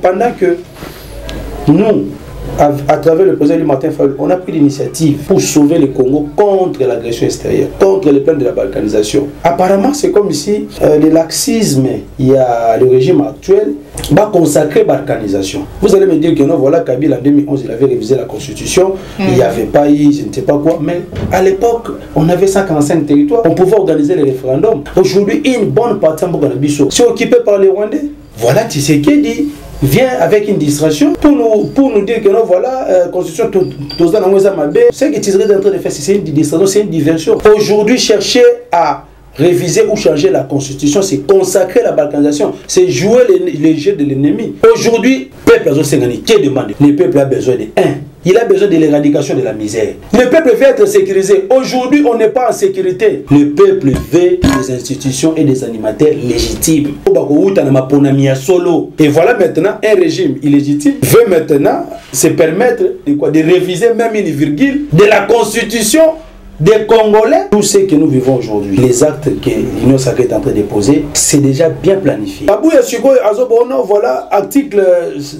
Pendant que nous, à travers le président Martin Fayulu, on a pris l'initiative pour sauver le Congo contre l'agression extérieure, contre les plans de la balkanisation. Apparemment, c'est comme ici, le laxisme, il y a le régime actuel, va consacrer la balkanisation. Vous allez me dire que non, voilà, Kabila en 2011, il avait révisé la constitution, il n'y avait pas eu, je ne sais pas quoi, mais à l'époque, on avait 145 territoires, on pouvait organiser les référendums. Aujourd'hui, une bonne partie de Mboganabiso, c'est occupé par les Rwandais. Voilà, Tshisekedi vient avec une distraction pour nous dire que non, voilà, constitution, ce que Tshisekedi est en train de faire, c'est une distraction, c'est une diversion. Aujourd'hui, chercher à réviser ou changer la constitution, c'est consacrer la balkanisation, c'est jouer les jeux de l'ennemi. Aujourd'hui, le peuple a besoin de le peuple a besoin de un. Il a besoin de l'éradication de la misère. Le peuple veut être sécurisé. Aujourd'hui, on n'est pas en sécurité. Le peuple veut des institutions et des animateurs légitimes. Et voilà maintenant un régime illégitime veut maintenant se permettre de réviser même une virgule de la constitution des Congolais. Tout ce que nous vivons aujourd'hui, les actes que l'Union sacrée est en train de poser, c'est déjà bien planifié. Voilà, article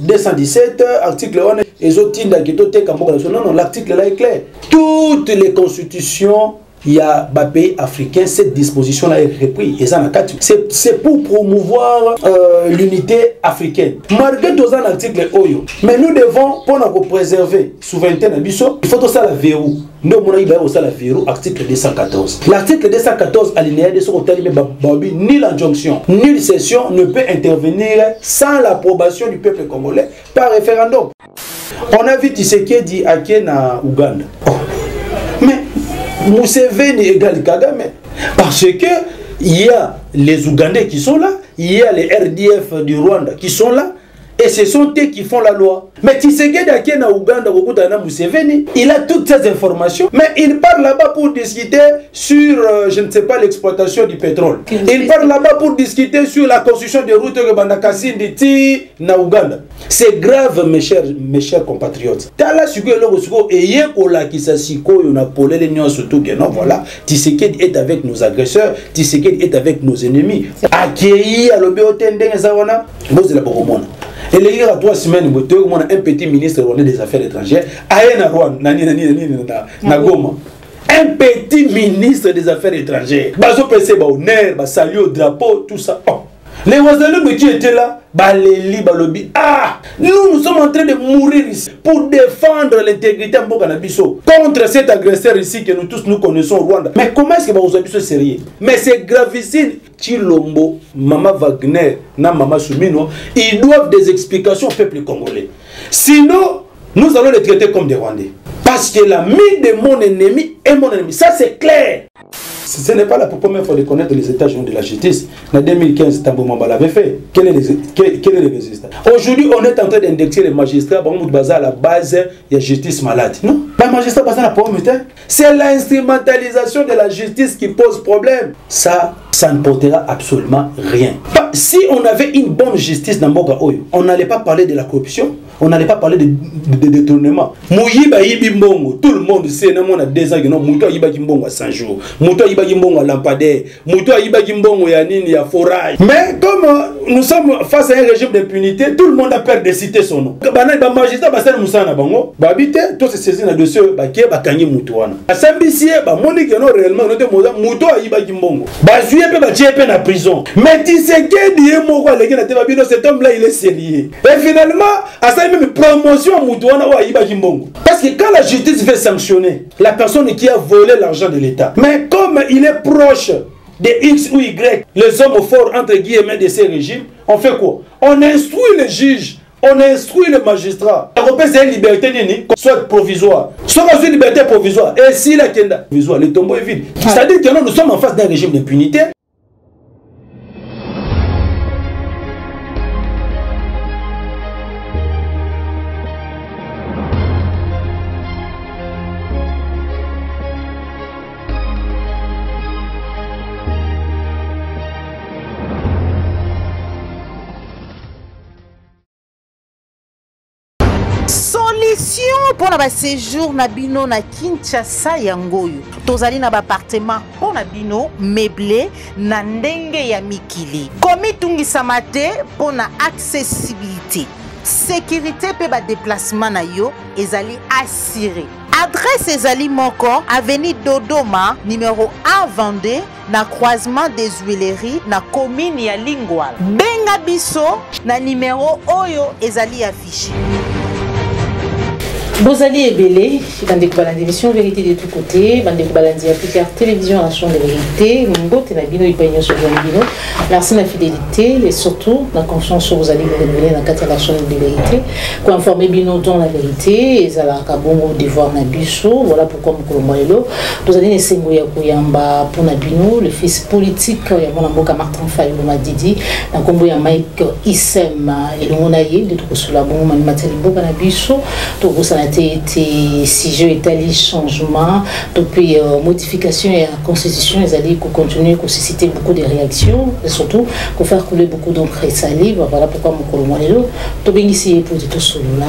217, article 1, non, l'article là est clair. Toutes les constitutions, il y a des pays africains, cette disposition-là est reprise. C'est pour promouvoir l'unité africaine. Malgré tous les articles Oyo, mais nous devons, pour préserver la souveraineté, il faut tout ça la verrou. Nous avons la verrou, article 214. L'article 214, alinéa de ce côté, ni l'injonction, ni la session ne peut intervenir sans l'approbation du peuple congolais par référendum. On a vu Tshisekedi à Kenya, Ouganda. Mais Museveni égale Kagame. Parce que il y a les Ougandais qui sont là, il y a les RDF du Rwanda qui sont là, et ce sont eux qui font la loi. Mais Tshisekedi à Kenya, Ouganda, Museveni, il a toutes ces informations, mais il part là-bas pour discuter sur, je ne sais pas, l'exploitation du pétrole. Il part là-bas pour discuter sur la construction des routes de Bandakasindi Ti na Ouganda. C'est grave, mes chers compatriotes. Tala suko eye kola kisasiko yona polé les nions surtout que non voilà. Tshisekedi est avec nos agresseurs, Tshisekedi est avec nos ennemis. Akei alobe otendenge zawana, bozi la bokomona. Et les gars, 3 semaines, un petit ministre des Affaires étrangères, un petit ministre des Affaires étrangères, bazo pese ba honneur, ba salut au drapeau, tout ça. Oh. Les Ouazalou qui étaient là, Baléli, Balobi, ah, nous sommes en train de mourir ici pour défendre l'intégrité de Mbokanabiso contre cet agresseur ici que nous tous nous connaissons au Rwanda. Mais comment est-ce que Baouzabiso est sérieux? Mais c'est gravissime. Chilombo, Mama Wagner, na Mama Soumino, ils doivent des explications au peuple congolais. Sinon, nous allons les traiter comme des Rwandais. Parce que l'ami de mon ennemi est mon ennemi. Ça, c'est clair. Ce n'est pas la première fois de connaître les états généraux de la justice. En 2015, Tambo Mamba l'avait fait. Quel est le résultat? Aujourd'hui, on est en train d'indexer les magistrats à la base de la justice malade. Non, les magistrats basés à la pauvreté. C'est l'instrumentalisation de la justice qui pose problème. Ça ne portera absolument rien. Si on avait une bonne justice dans Mboka Oyo, on n'allait pas parler de la corruption, on n'allait pas parler de détournement. Mouyiba Yibi Mbongo, tout le monde sait, on a 2 ans que non, Mouto Yiba Mbongo à 100 jours, Mouto Yiba Mbongo à lampadaire, Mouto Yiba Mbongo à Nini à forage. Mais comme nous sommes face à un régime d'impunité, tout le monde a peur de citer son nom. Les magistrats, babité, tout se saisit dans le dossier, baké, bakangi Moutouana. À Sambissier, Monique, non réellement, Mouto Yiba Mbongo. Bazuye peut battre en prison. Mais tu sais que cet homme-là, il est sérieux. Et finalement, à ça, même promotion à Moutouana ou à Yiba Mbongo. Parce que quand la justice veut sanctionner la personne qui a volé l'argent de l'État, mais comme il est proche de X ou Y, les hommes forts entre guillemets de ces régimes, on fait quoi? On instruit les juges, on instruit les magistrats. C'est une liberté soit provisoire, soit une liberté provisoire. Et si la kenda provisoire, le tombeau est vide. C'est-à-dire que nous sommes en face d'un régime d'impunité. Solution pour na séjour na bino na Kinshasa yangoyo. Tozali na appartement pour na bino meublé na ndenge ya mikili. Komi tungisa te pour na accessibilité. Sécurité pe ba déplacement na yo ezali assuré. Adresse ezali moko avenue Dodoma numéro 1 Vendée na croisement des Huileries na commune ya Lingwal. Benga biso na numéro oyo ezali affiché. Bozali Ebele, dans des émissions Vérité de tous côtés, dans des Africaines télévision à la chambre de vérité, Mbote na bino ipanyo sur bino. Merci la fidélité et surtout la confiance que vous allez vous renouveler dans la chambre de vérité. Pour informer bino dans la vérité, et à la Kabongo devoir na biso, voilà pourquoi nous colomboyelo. Vous allez nesengo ya kuyamba pour na bino, le fils politique ya mona mboka Martin Fayulu Madidi, na kombo ya Mike Issem et le monaye de tout sur la bongo mani mateli mboka na biso, to si je établis changement depuis modification et la constitution ils allaient continuer à susciter beaucoup de réactions et surtout pour faire couler beaucoup d'encre et salive. Voilà pourquoi mon colombo to ici pour tout cela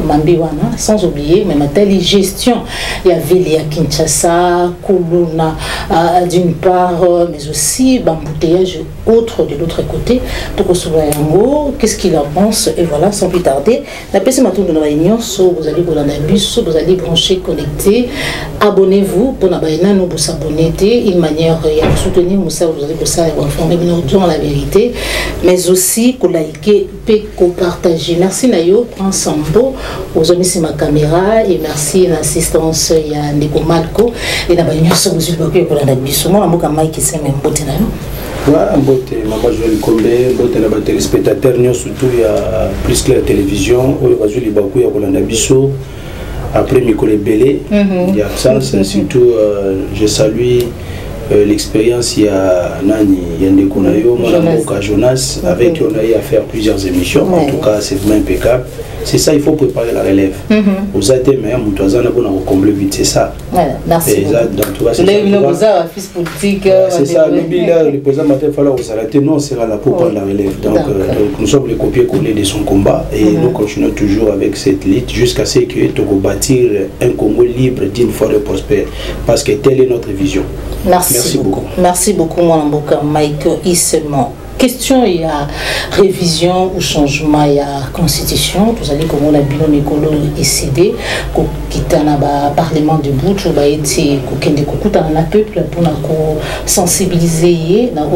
mambiwana sans oublier même telle gestion il y avait à Kinshasa Kuluna d'une part mais aussi bambouteillage autre de l'autre côté donc sur qu'est-ce qu'il en pense et voilà sans plus tarder la PC matin de la réunion vous allez vous allez brancher, connecter, abonnez-vous pour nous vous abonner une manière de soutenir vous allez vous informer dans la vérité mais aussi pour liker et pour partager. Merci Nayo prends Sambo aux amis c'est ma caméra et merci l'assistance il y a Ndeko Malko et la réunion sur vous bloqué pour la biso moi amoka Mike qui c'est même beauté na ouais beauté maman Joël Combé beauté na ba téléspectateurs surtout il y a plus que la télévision où va jouer les bakou ya kolanda biso. Après Mikole Belé, il y a ça, c'est surtout je salue l'expérience il y a Nani Yandekonayo, Jonas, avec qui on a eu à faire plusieurs émissions. En tout cas, c'est vraiment impeccable. C'est ça, il faut préparer la relève. Vous êtes meilleur, vous combler vite, c'est ça. Merci. C'est ça, le président Matin Fala, vous arrêtez, nous on sera là pour prendre la relève. Donc nous sommes les copier-coller de son combat et nous continuons toujours avec cette lutte jusqu'à ce que Togo bâtir un Congo libre, digne, fort et prospère. Parce que telle est notre vision. Merci beaucoup. Merci beaucoup, mon amboka Mike Issem. Question, il y a révision ou changement, il y a constitution. Vous allez comme on a bien Nicolo décidé quitter le parlement de Bout, on va être dans le peuple pour sensibiliser, dans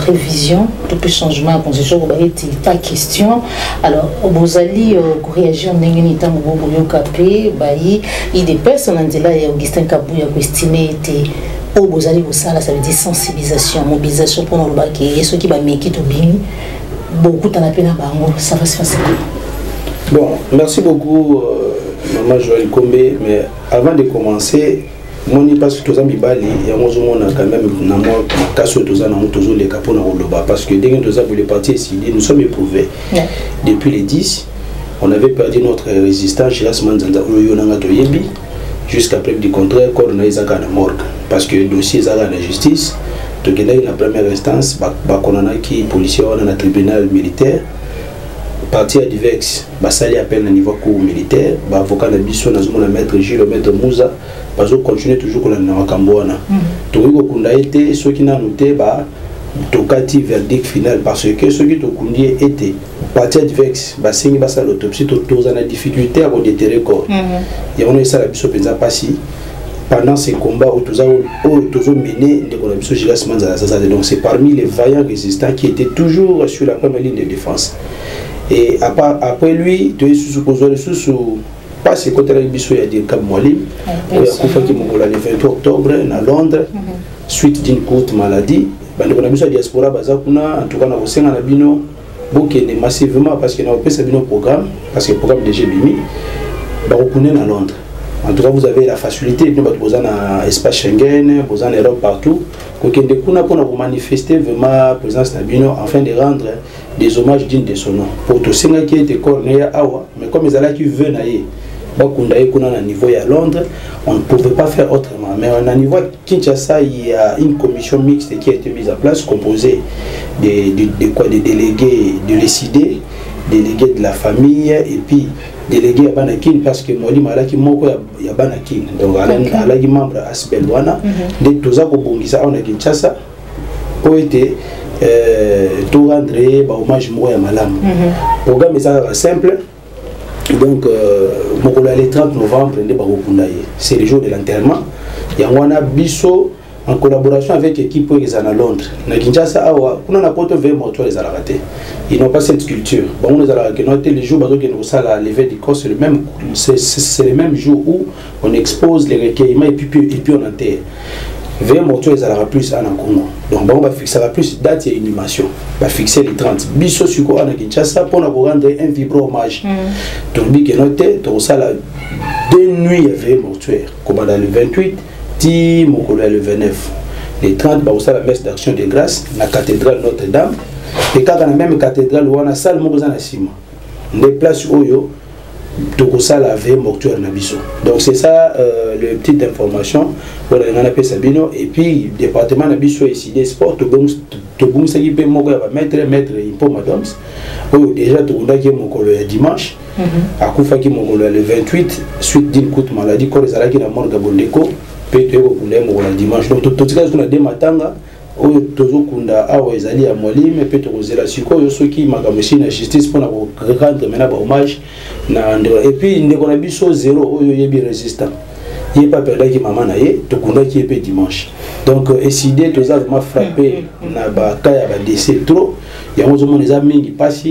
révision, tout le changement, la constitution, on va être pas question. Alors, vous allez réagir en n'engagement vous capé, il des personnes là, il y a Augustin Kabouya qui estimé était au bozali ça veut dire sensibilisation, mobilisation pour nous baquer et ceux qui va make it bien beaucoup dans la peine ça va se faire. Bon, merci beaucoup maman Joël Combé, mais avant de commencer moi ni parce que tous amis bali et moi on a quand même na moi casse tous na tous les capons na loba parce que dès que tous les partis ici nous sommes éprouvés depuis les 10 on avait perdu notre résistance chez Asmanzanda Oyonanga Toyebi jusqu'à preuve du contraire quand on a eu la morgue parce que le dossier est à la justice donc il y a la première instance on a qui policier on a un tribunal militaire parti à Divex sali appel à niveau cour militaire avocat na biso na zone maître Gilles maître Mouza parce que continuer toujours qu'on a na Kambouana donc ko kunda été ceux qui n'a noté tokati verdict final parce que ceux qui tokundi était parti à Divex singi basa l'autopsie tous en difficulté à déterrer corps il y a on ça la biso penza passi pendant ces combats où tous ont mené donc c'est parmi les vaillants résistants qui étaient toujours sur la première ligne de défense et après lui tu es supposé sous pas ce côté là biso ya dire Cap Moalim il y a qui mongola le 28 octobre à Londres suite d'une courte maladie bande na biso diaspora bazakuna en tout cas na bosenga na bino bokende massivement parce que na opesa bino programme parce que le programme déjà bimi ba reconnaître à Londres. En tout cas, vous avez la facilité, vous avez un espace Schengen, vous avez en Europe partout. Pour vous manifester vraiment présence Nabino afin de rendre des hommages dignes de son nom. Pour tous ceux qui étaient cornés à Awa, mais comme ils allaient qui veulent naïe, à niveau à Londres, on ne pouvait pas faire autrement. Mais à niveau Kinshasa, il y a une commission mixte qui a été mise en place, composée des délégués de l'ECD, délégués de la famille et puis délégué à Banakin parce que moi, je suis à Banakin. Donc, je suis membre à Asbelwana. Dès que nous avons on a Kinshasa, pour être tout rendre hommage à Malam. Le programme est simple. Donc, le 30 novembre, c'est le jour de l'enterrement. Il y a un bisso en collaboration avec l'équipe qui est à Londres. Na Kinshasa, on a pas de mortuaire les ratés. Ils n'ont pas cette culture. Bon, on a noté les jours où on a levé du corps, c'est le même jour où on expose les recueillements et puis on enterre. 20 mortuaires les aura plus en Congo. Donc bon, on va fixer la plus date et animation. On va fixer les 30. Bisso suko à Kinshasa pour nous rendre un vibrant hommage. Donc bi que noté, donc ça la 2 nuits il y avait mortuaire. Comme dans le 28. Le 29, les 30, bah, la messe d'action de grâce, la cathédrale Notre-Dame, et quand on a même cathédrale, on a salle Mozanasima. Les places où tout ça la veille mortuaire Nabiso. Donc c'est ça les petites informations pour les appelle Sabino et puis département Nabiso et des sports tout bon ça qui peut mettre il faut madame. Déjà tout le monde qui est mon collègue dimanche. À Koufa qui mon collègue le 28 suite d'une courte maladie quand les Arabes qui la mort Gabondeko. Dimanche. Donc, tout ce qu'on a des matanga, Tozokunda, Awa Ezali à Mwali, mais peut-être aux Elasiko, ceux qui m'ont la justice pour rendre maintenant hommage. Et puis, nous avons biso zéro, il y a résistant. Il n'y a pas perdu qui m'a manaye, Tokunda qui est dimanche. Donc, SID, tout ça m'a frappé, n'a pas décès trop. Il y a des amis qui passent.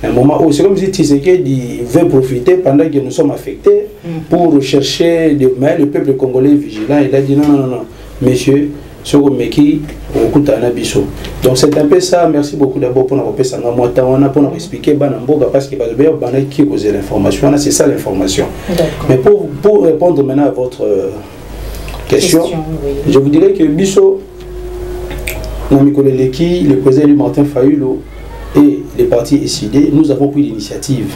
Un moment où c'est comme si Tshisekedi veut profiter pendant que nous sommes affectés pour rechercher le peuple congolais vigilant. Il a dit non, monsieur, ce que Meki, donc c'est un peu ça. Merci beaucoup d'abord pour nous pour expliquer parce que qui cause l'information. C'est ça l'information. Mais pour répondre maintenant à votre question, oui. Je vous dirais que Bisso, le président Martin Fayulu, et les partis SID, nous avons pris l'initiative.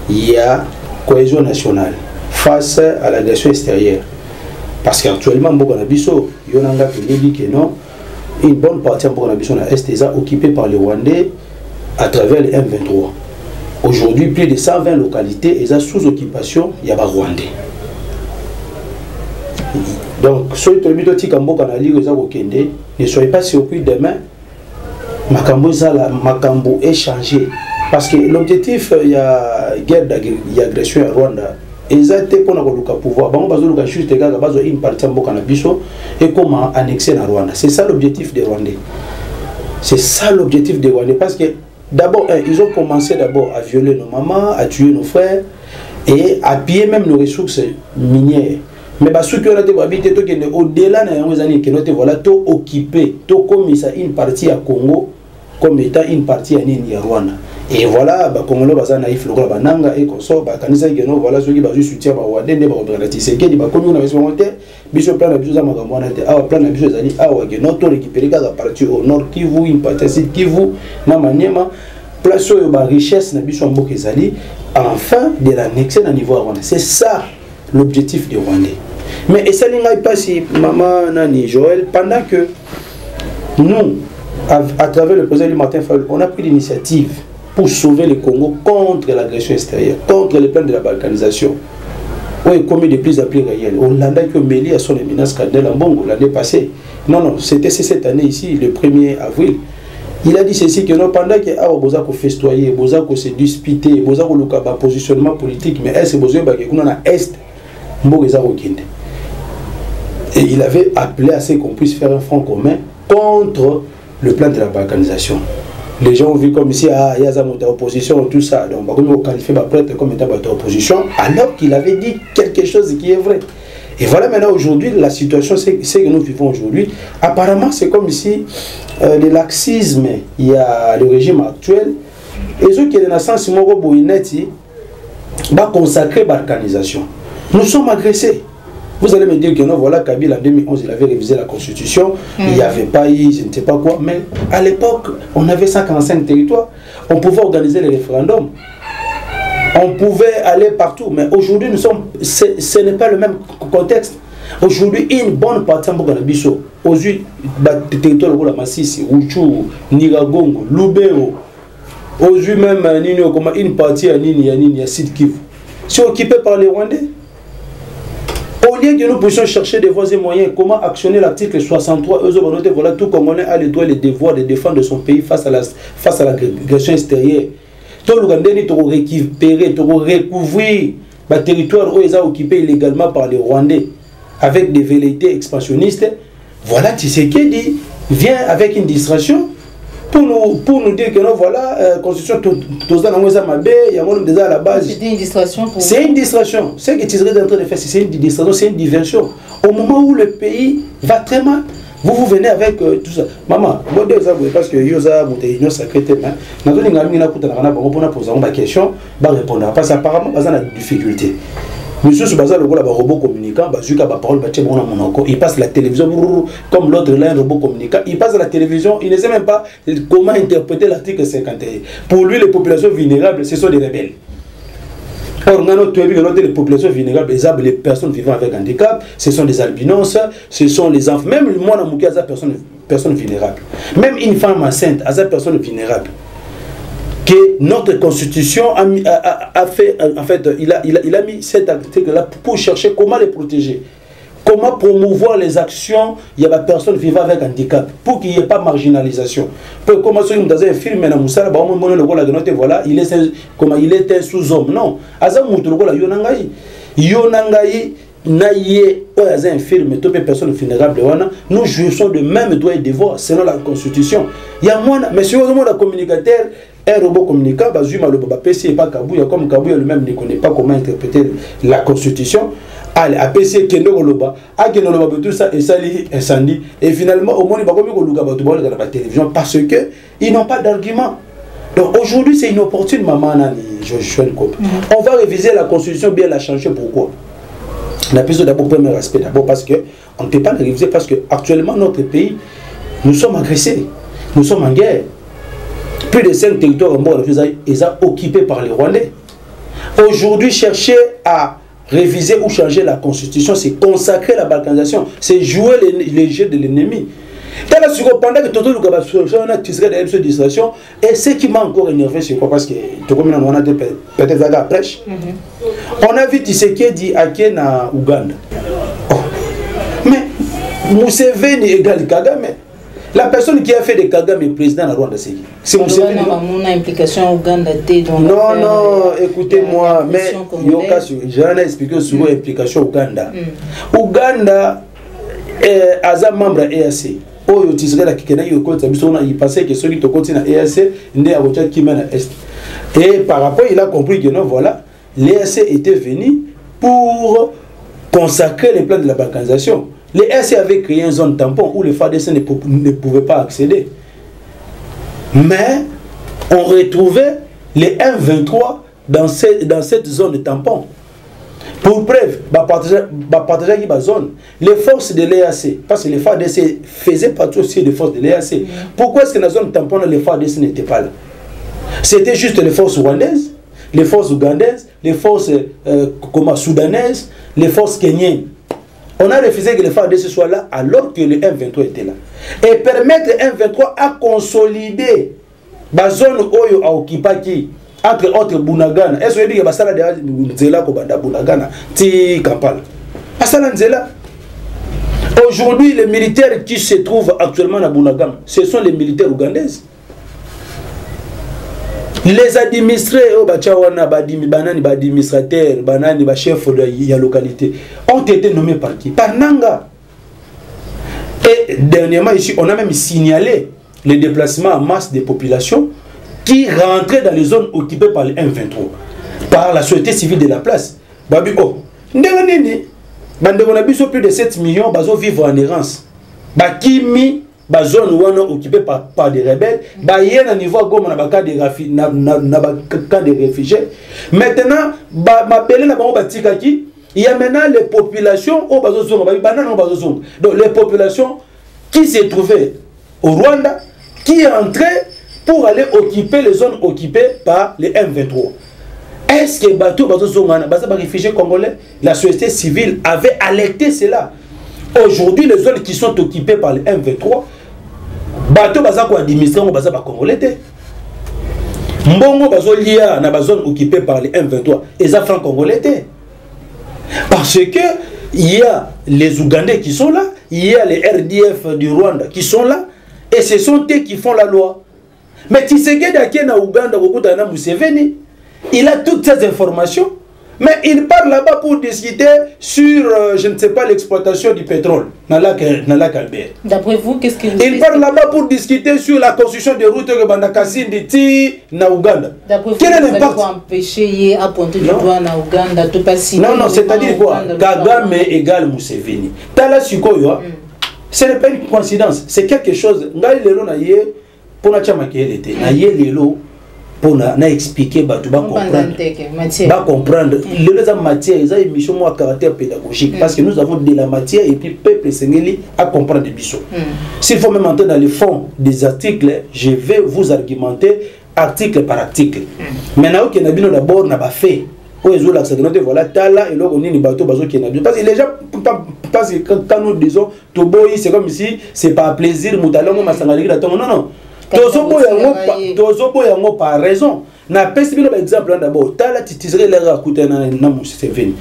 Il y a cohésion nationale face à l'agression extérieure. Parce qu'actuellement, Mboganabiso, Yonanga dit que non, une bonne partie de Mboganabiso est occupée par les Rwandais à travers les M23. Aujourd'hui, plus de 120 localités sont sous occupation, il y a des Rwandais. Donc, ceux qui ne soyez pas surpris demain. Makambo est changé parce que l'objectif il y a guerre d'agression à Rwanda exactement pour le pouvoir bon bazo le juste gars bazo une partie mboka na biso et comment annexer na Rwanda. C'est ça l'objectif des Rwandais. C'est ça l'objectif des Rwandais parce que d'abord ils ont commencé d'abord à violer nos mamans, à tuer nos frères et à piller même nos ressources minières. Mais ceux qui ont été habités au-delà des années qui ont été occupés, comme ça une partie à Congo comme étant une partie à Rwanda. Et voilà, Congolais baza naïf le roi bananga et consort kanisa que non voilà ceux qui bazu soutien ba wadende ba organiser c'est que ba comme on avait monté biso plan na biso za makambo na te awa plan na biso zali awa que notre récupérer ka partie au nord Kivu une partie sud Kivu na Maniema place yo ba richesse na biso mboka ezali enfin de l'annexer à niveau Rwanda. C'est ça l'objectif des Rwandais. Mais et ça n'engage pas si maman Nani Joël pendant que nous à travers le président Martin Fayulu on a pris l'initiative pour sauver le Congo contre l'agression extérieure, contre les plans de la balkanisation. Oui, commis de plus en plus réel. On l'a dit que Méli a son éminence Cardinal Ambongo l'année passée. Non, c'était cette année ici, le 1er avril. Il a dit ceci que non, pendant que a besoin de festoyer, besoin de se disputer, besoin de faire un positionnement politique, mais est-ce besoin de faire un est, et il avait appelé à ce qu'on puisse faire un front commun contre le plan de la balkanisation. Les gens ont vu comme si il y a une opposition tout ça. Donc, on qualifie le prêtre comme étant opposition, alors qu'il avait dit quelque chose qui est vrai. Et voilà maintenant aujourd'hui, la situation, c'est que nous vivons aujourd'hui. Apparemment, c'est comme si le laxisme, il y a le régime actuel, et ceux qui sont dans le sens va consacrer la balkanisation. Nous sommes agressés. Vous allez me dire que non, voilà, Kabila en 2011, il avait révisé la constitution, il n'y avait pas eu, je ne sais pas quoi, mais à l'époque, on avait 145 territoires, on pouvait organiser les référendums, on pouvait aller partout, mais aujourd'hui, ce n'est pas le même contexte. Aujourd'hui, une bonne partie de Bisso, aujourd'hui, les territoires de la Massissi, Uchu, Niragongo, Lubero, aujourd'hui même, une partie à Nini, à Sud Kivu. c'est occupé par les Rwandais. Au lieu que nous puissions chercher des voies et moyens, comment actionner l'article 63, voilà, tout Congolais a les droits et les devoirs de défendre son pays face à l'agression extérieure. Tout le Rwandais doit récupérer, doit recouvrir le territoire où ils sont occupés illégalement par les Rwandais avec des velléités expansionnistes. Voilà, Tshisekedi vient avec une distraction pour nous dire que non, voilà, constitution, tout ça, il y a déjà à la base. C'est une distraction pour... C'est une distraction. Ce que Tshisekedi est en train de faire, c'est une distraction, c'est une diversion. Au moment où le pays va très mal, vous venez avec tout ça. Maman, parce que Yosa, vous avez une sacrée tête. Nous avons une question, répondre. Parce qu'apparemment, il y a des difficultés. Monsieur Soubaza, le robot communicant, il passe la télévision comme l'autre là, un robot communicant. Il passe à la télévision, il ne sait même pas comment interpréter l'article 51. Pour lui, les populations vulnérables, ce sont des rebelles. Or, les populations vulnérables, les personnes vivant avec handicap, ce sont des albinos, ce sont les enfants. Même moi, je suis personne vulnérable. Même une femme enceinte, à personne vulnérable. Que notre constitution a fait, en fait, il a mis cet article-là pour chercher comment les protéger. Comment promouvoir les actions, il y a des personnes vivant avec handicap, pour qu'il n'y ait pas marginalisation. Pour commencer dans un film, voilà, il est un sous-homme. Non. Yonangaï, naïe, un film, toutes les personnes vulnérables, nous jouissons de même droits et devoirs selon la constitution. Il y a moins, mais si vous avez un communicateur, un robot communicant, PC et pas Kabouya, comme Kabouya lui-même ne connaît pas comment interpréter la constitution. Allez, à PC, Kendo Loba, à Kendo Loba, tout ça, et ça, incendie. Et finalement, au moins, il va comme la télévision parce qu'ils n'ont pas d'argument. Donc aujourd'hui, c'est inopportune, maman, on va réviser la constitution, bien la changer. Pourquoi? La piste d'abord, premier aspect, d'abord parce qu'on ne peut pas la réviser, parce qu'actuellement, notre pays, nous sommes agressés, nous sommes en guerre. Plus de 5 territoires en bord ils sont occupés par les Rwandais. Aujourd'hui, chercher à réviser ou changer la constitution, c'est consacrer la balkanisation, c'est jouer les jeux de l'ennemi. Pendant que tout le monde a tiré de distraction, et ce qui m'a encore énervé, c'est quoi? Parce que on a peut-être la prêche. On a vu Tshisekedi à Kenya, Ouganda. Mais Museveni égale Kagame. La personne qui a fait de Kagame président de Rwanda, c'est Museveni. Implication Ouganda. Non, écoutez-moi, mais j'en ai expliqué souvent l'implication Ouganda. Ouganda est un membre de l'EAC. Il pensait que celui qui continue à l'EAC n'est à l'Est. Et par rapport, il a compris que non, voilà, l'EAC était venu pour consacrer les plans de la balkanisation. L'EAC avait créé une zone tampon où les FARDC ne pouvaient pas accéder. Mais on retrouvait les M23 dans cette zone de tampon. Pour preuve, partager la zone, les forces de l'EAC, parce que les FARDC faisaient partie aussi des forces de l'EAC. Pourquoi est-ce que dans la zone tampon, les FARDC n'étaient pas là? C'était juste les forces rwandaises, les forces ougandaises, les forces soudanaises, les forces kenyennes. On a refusé que les FARDC soient là alors que le M23 était là. Et permettre M23 à consolider la zone où a occupé entre autres Bunagana. Est-ce que vous dites que Basala de Nzela Kobanda Bunagana ti Kampala? Basala Nzela. Aujourd'hui, les militaires qui se trouvent actuellement à Bunagana, ce sont les militaires ougandaises. Les administrés, administrateurs, chefs de la localité, ont été nommés par qui? Par Nanga. Et dernièrement, ici, on a même signalé les déplacements en masse des populations qui rentraient dans les zones occupées par les M23, par la société civile de la place. Babi, oh, on a plus de 7 millions de vivre en errance. Bakimi, la zone occupée par des rebelles, il y a un niveau comme un camp de réfugiés. Maintenant, il y a maintenant les populations donc les populations qui se trouvaient au Rwanda, qui entraient pour aller occuper les zones occupées par les M23. Est-ce que les réfugiés congolais, la société civile avait alerté cela? Aujourd'hui, les zones qui sont occupées par les M23, bateau baza ko administrer on baza ba congolais. Mbongo bazolia na bazone occupée par les M23 et ça franc congolais. Parce que il y a les Ougandais qui sont là, il y a les RDF du Rwanda qui sont là, et ce sont eux qui font la loi. Mais Tshisekedi qui est en Ouganda, Museveni, il a toutes ces informations, mais il part là-bas pour discuter sur, je ne sais pas, l'exploitation du pétrole dans la Albert. D'après vous, qu'est-ce que vous Il part là-bas pour discuter sur la construction des routes de Bandakassi, d'Iti, na Ouganda. D'après vous, quel est l'impact? Pour empêcher à pointer du doigt na Ouganda, tout pas si. Non, c'est-à-dire quoi? Kagame égale Museveni. Tala Sikoyo, ce n'est pas une coïncidence, c'est quelque chose. Ngai lelo na ye pour na chama kelete. Na ye lelo pour na expliquer ba tu ba comprendre. Ba comprendre. Les matière, ils ont une mission à caractère pédagogique parce que nous avons de la matière et puis peuple sengeli à comprendre des bisous. S'il faut même entrer dans les fonds des articles, je vais vous argumenter article par article. Maintenant que nabino d'abord n'a pas fait. Voilà, tala et là on est ni bateau bazo qui n'a bien parce que les gens parce que quand nous disons toboyi c'est comme si c'est pas plaisir mutalongo masangaliki la tongo non tozobo yango par raison na pesi bino par exemple d'abord tala titiserait la rakuta na Museveni.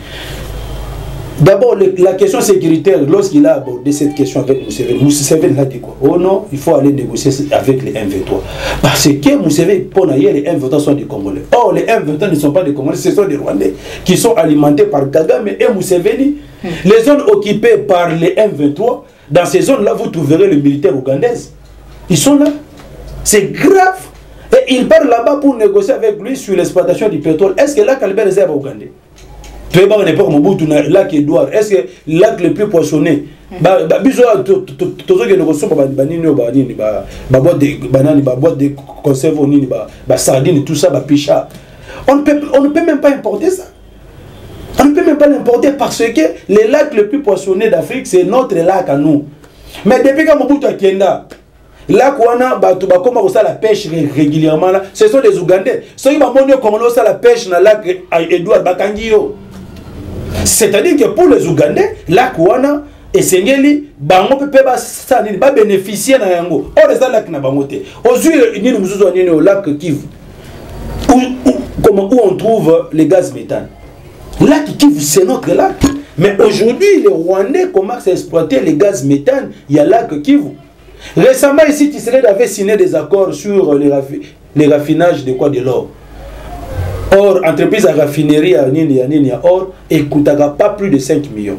D'abord la question sécuritaire lorsqu'il a abordé cette question avec Museveni a dit quoi? Oh non, il faut aller négocier avec les M23 parce que Museveni pour naïe les M23 sont des Congolais. Or les M23 ne sont pas des Congolais, ce sont des Rwandais qui sont alimentés par Kagame et Museveni. Les zones occupées par les M23, dans ces zones-là vous trouverez les militaires ougandais. Ils sont là. C'est grave. Et il part là-bas pour négocier avec lui sur l'exploitation du pétrole. Est-ce que là Kalbert est ougandais? Tu es pas en époque Mobutu lac Edouard. Est-ce que lac le plus poissonné? Biso tozo que négocier ba banini ba nini ba boîte de banane ba boîte de conserve nini ba sardine tout ça ba picha. On ne peut même pas importer ça. On ne peut même pas l'importer parce que le lac le plus poissonné d'Afrique c'est notre lac à nous. Mais depuis que Mobutu a Kenda là kwana batu ba koma la pêche régulièrement là, ce sont les Ougandais. Ceux qui ba monio comme la pêche na lac Edouard Bakangio. C'est-à-dire que pour les Ougandais, la Kouana et Sengeli, bango pepe ba bénéficier na yango. Or les lacs na bangote. Aujourd'hui, ni nous sommes au lac Kivu. Où on trouve les gaz méthane. Lac Kivu, c'est notre lac. Mais aujourd'hui, les Rwandais commencent à exploiter les gaz méthane. Il y a lac Kivu. Récemment, ici, Tshisekedi avait signé des accords sur les raffinages de quoi? De l'or. Or, entreprise à raffinerie à Nini à or, écoutera pas plus de 5 millions.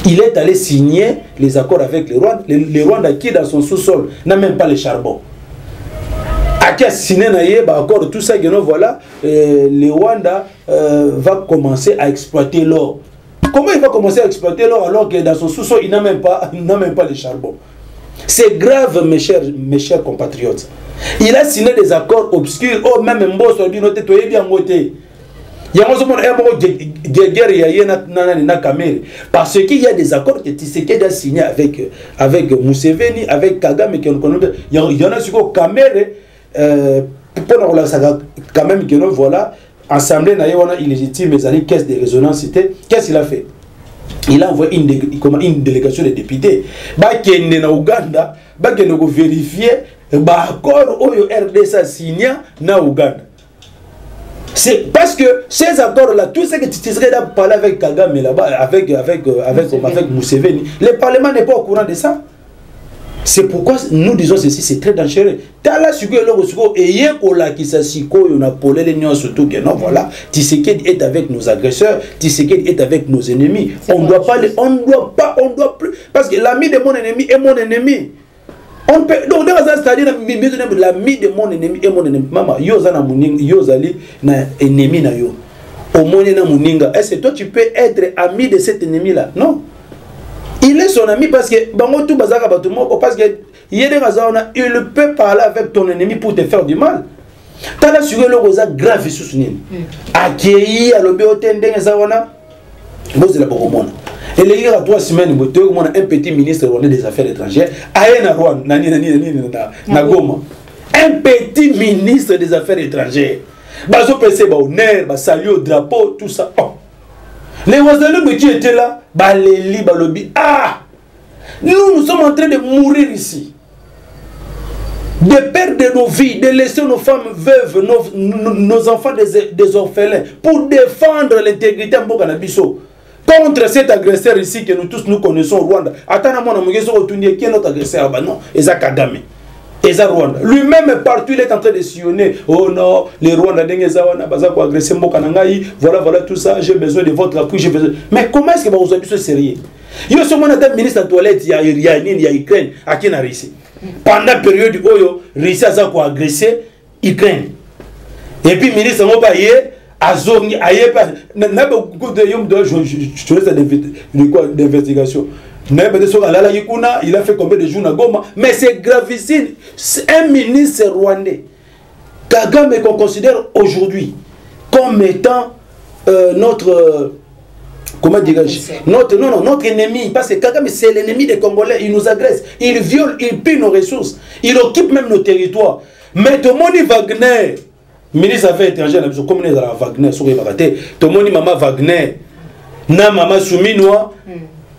Il est allé signer les accords avec les Rwandais. Les Rwandais qui dans son sous-sol n'a même pas le charbon. À qui a signé accord tout ça, voilà, les Rwandais va commencer à exploiter l'or. Comment il va commencer à exploiter l'or alors que dans son sous-sol il n'a même pas le charbon? C'est grave, mes chers compatriotes. Il a signé des accords obscurs. Oh, même Mbosso a dit noté, tu es bien moté. Il y a un guerre, il y a Kamere. Parce qu'il y a des accords que Tshisekedi a signé avec Museveni, avec Kagame. Il y en a sur Kamere. Quand même, voilà, assemblée illégitime, mais allez, caisse de résonance. Qu'est-ce qu'il a fait? Il a envoyé une délégation de députés. Qui est en Ouganda, qui est vérifier l'accord où le RDC a signé en Ouganda. C'est parce que ces accords-là, tout ce que Tshisekedi a parlé avec Kagame là-bas, avec Museveni, le Parlement n'est pas au courant de ça. C'est pourquoi nous disons ceci, c'est très dangereux. Tala suko eloko suko eye kola kisasiko yona polé les nions surtout que non voilà, Tshisekedi est avec nos agresseurs, Tshisekedi est avec nos ennemis. On doit plus parce que l'ami de mon ennemi est mon ennemi. On peut donc c'est-à-dire l'ami de mon ennemi est mon ennemi. Maman, yoza na muninga, yozali na ennemi na yo. Au moins na muninga. Est-ce que toi tu peux être ami de cet ennemi là? Non. Il est son ami parce que parce que il peut parler avec ton ennemi pour te faire du mal. Tu as assuré le rosa grave sous accueilli à l'obéotende zawana. Vous êtes la bonne. Et les gars, 3 semaines, un petit ministre des Affaires étrangères, un petit ministre des Affaires étrangères. Bazo PC ba honneur, ba salut au drapeau, tout ça. Les Ouazalou qui étaient là, baléli, balobi. Ah! Nous sommes en train de mourir ici. de perdre nos vies, de laisser nos femmes veuves, nos enfants des orphelins, pour défendre l'intégrité de Mboka Nabiso. Contre cet agresseur ici que nous tous nous connaissons au Rwanda. Attends, qui est notre agresseur? Non, Eza Kagame. Eza Rwanda. Lui-même partout, il est en train de sillonner. Oh non, les Rwandais ont agressé Mboka Nangaï. Voilà tout ça. J'ai besoin de votre appui. Mais comment est-ce que vous avez ce sérieux? Il y a seulement un ministre de la toilette, il y a Ukraine, à qui n'a réussi. Pendant la période où Russie a agressé Ukraine. Et puis, le ministre Mobaye, Azoni, je laisse d'investigation. Il a fait combien de jours à Goma? Mais c'est gravissime. C'est un ministre rwandais. Kagame qu'on considère aujourd'hui comme étant notre. Comment dirais-je? Notre ennemi. Parce que Kagame, c'est l'ennemi des Congolais. Il nous agresse. Il viole, il pille nos ressources. Il occupe même nos territoires. Mais Tomoni Wagner, ministre des Affaires étrangères, comme on est à Wagner, Tomoni Mama Wagner, na Mama Souminoa,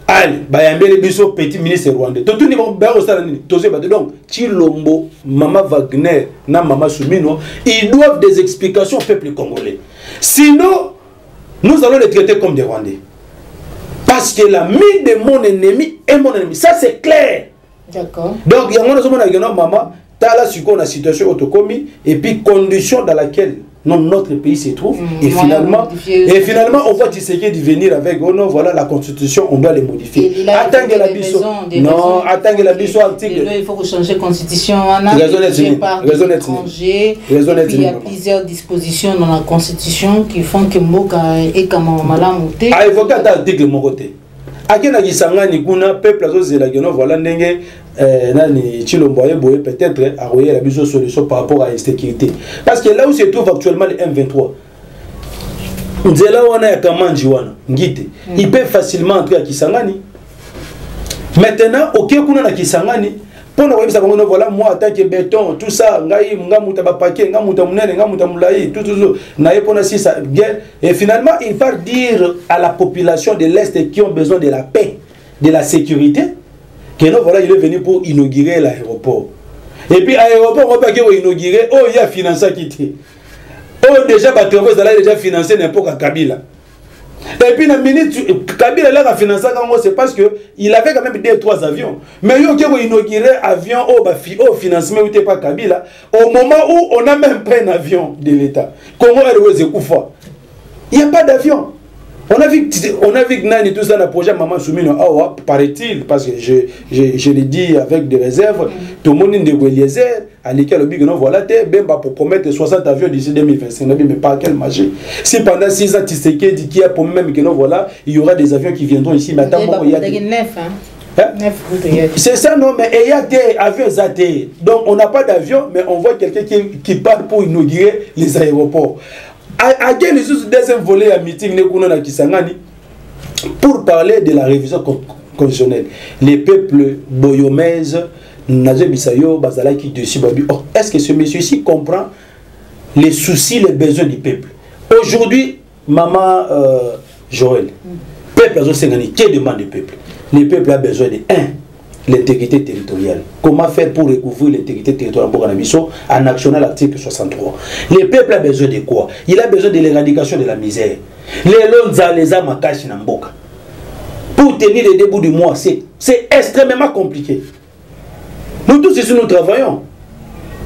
allez, Bayambele Biso, petit ministre rwandais. Tout le monde donc, Chilombo, Mama Wagner, na Mama Souminoa, ils doivent des explications au peuple congolais. Sinon, nous allons les traiter comme des Rwandais. Parce que l'ami de mon ennemi est mon ennemi. Ça, c'est clair. D'accord. Donc, il y a un maman, tu as la situation autocomie et puis condition dans laquelle notre pays se trouve. Et finalement, on voit Tshisekedi venir avec, oh non, voilà la constitution, on doit les modifier. Attendez la biso. Non, attendez la biso article. Il faut changer la constitution. Il y a plusieurs dispositions dans la constitution qui font que Mboka est comme Malamouté. Ah, il faut qu'à l'article mon côté. Akena Kisangani kuna peuple azozela geno voilà ndenge nani Chilomboye boye peut-être aroyer la biso solution par rapport à l'insécurité. Parce que là où se trouve actuellement le M23, nzela wana ya Kamanji wana ngite, il peut facilement entrer à Kisangani. Maintenant, OK kuna na Kisangani, pour nous voilà moi en tant que béton tout ça ngai ngamuta ba paquet ngamuta munene ngamuta mulai tout naye pona si ça et finalement il va dire à la population de l'Est qui ont besoin de la paix, de la sécurité que non voilà il est venu pour inaugurer l'aéroport. Et puis l'aéroport on va pas qu'il inaugurer, oh il y a financé qui oh déjà ba travaux ça déjà financé n'importe quoi Kabila. Et puis, la minute, Kabila a financé, c'est parce qu'il avait quand même 2-3 avions. Mais il y a inauguré avion au financement où pas Kabila, au moment où on n'a même pas un avion de l'État. Comment est-ce que il n'y a pas d'avion. On a vu que Nani tout ça dans le projet Maman Soumino, paraît-il, parce que je l'ai dit avec des réserves, tout le monde est de Eliezer, à l'école, voilà, pour promettre 60 avions d'ici 2025, mais pas quelle magie. Si pendant 6 ans, Tshisekedi dit qu'il y a pour même que voilà, il y aura des avions qui viendront ici, mais attends, il y a des 9, c'est ça, non, mais il y a des avions zatés. Donc on n'a pas d'avion, mais on voit quelqu'un qui part pour inaugurer les aéroports. À quel deuxième volet à meeting pour parler de la révision constitutionnelle. Les peuples boyomèses, Nazebisayo, Bazalaki, dessus, est-ce que ce monsieur-ci comprend les soucis, les besoins du peuple? Aujourd'hui, Maman Joël, peuple a Sengani, qui demande du peuple? Le peuple a besoin de 1. L'intégrité territoriale. Comment faire pour recouvrir l'intégrité territoriale en actionnant l'article 63? Le peuple a besoin de quoi? Il a besoin de l'éradication de la misère. Les lonza, les amakashi namboka. Pour tenir les débuts du mois, c'est extrêmement compliqué. Nous tous ici, nous travaillons.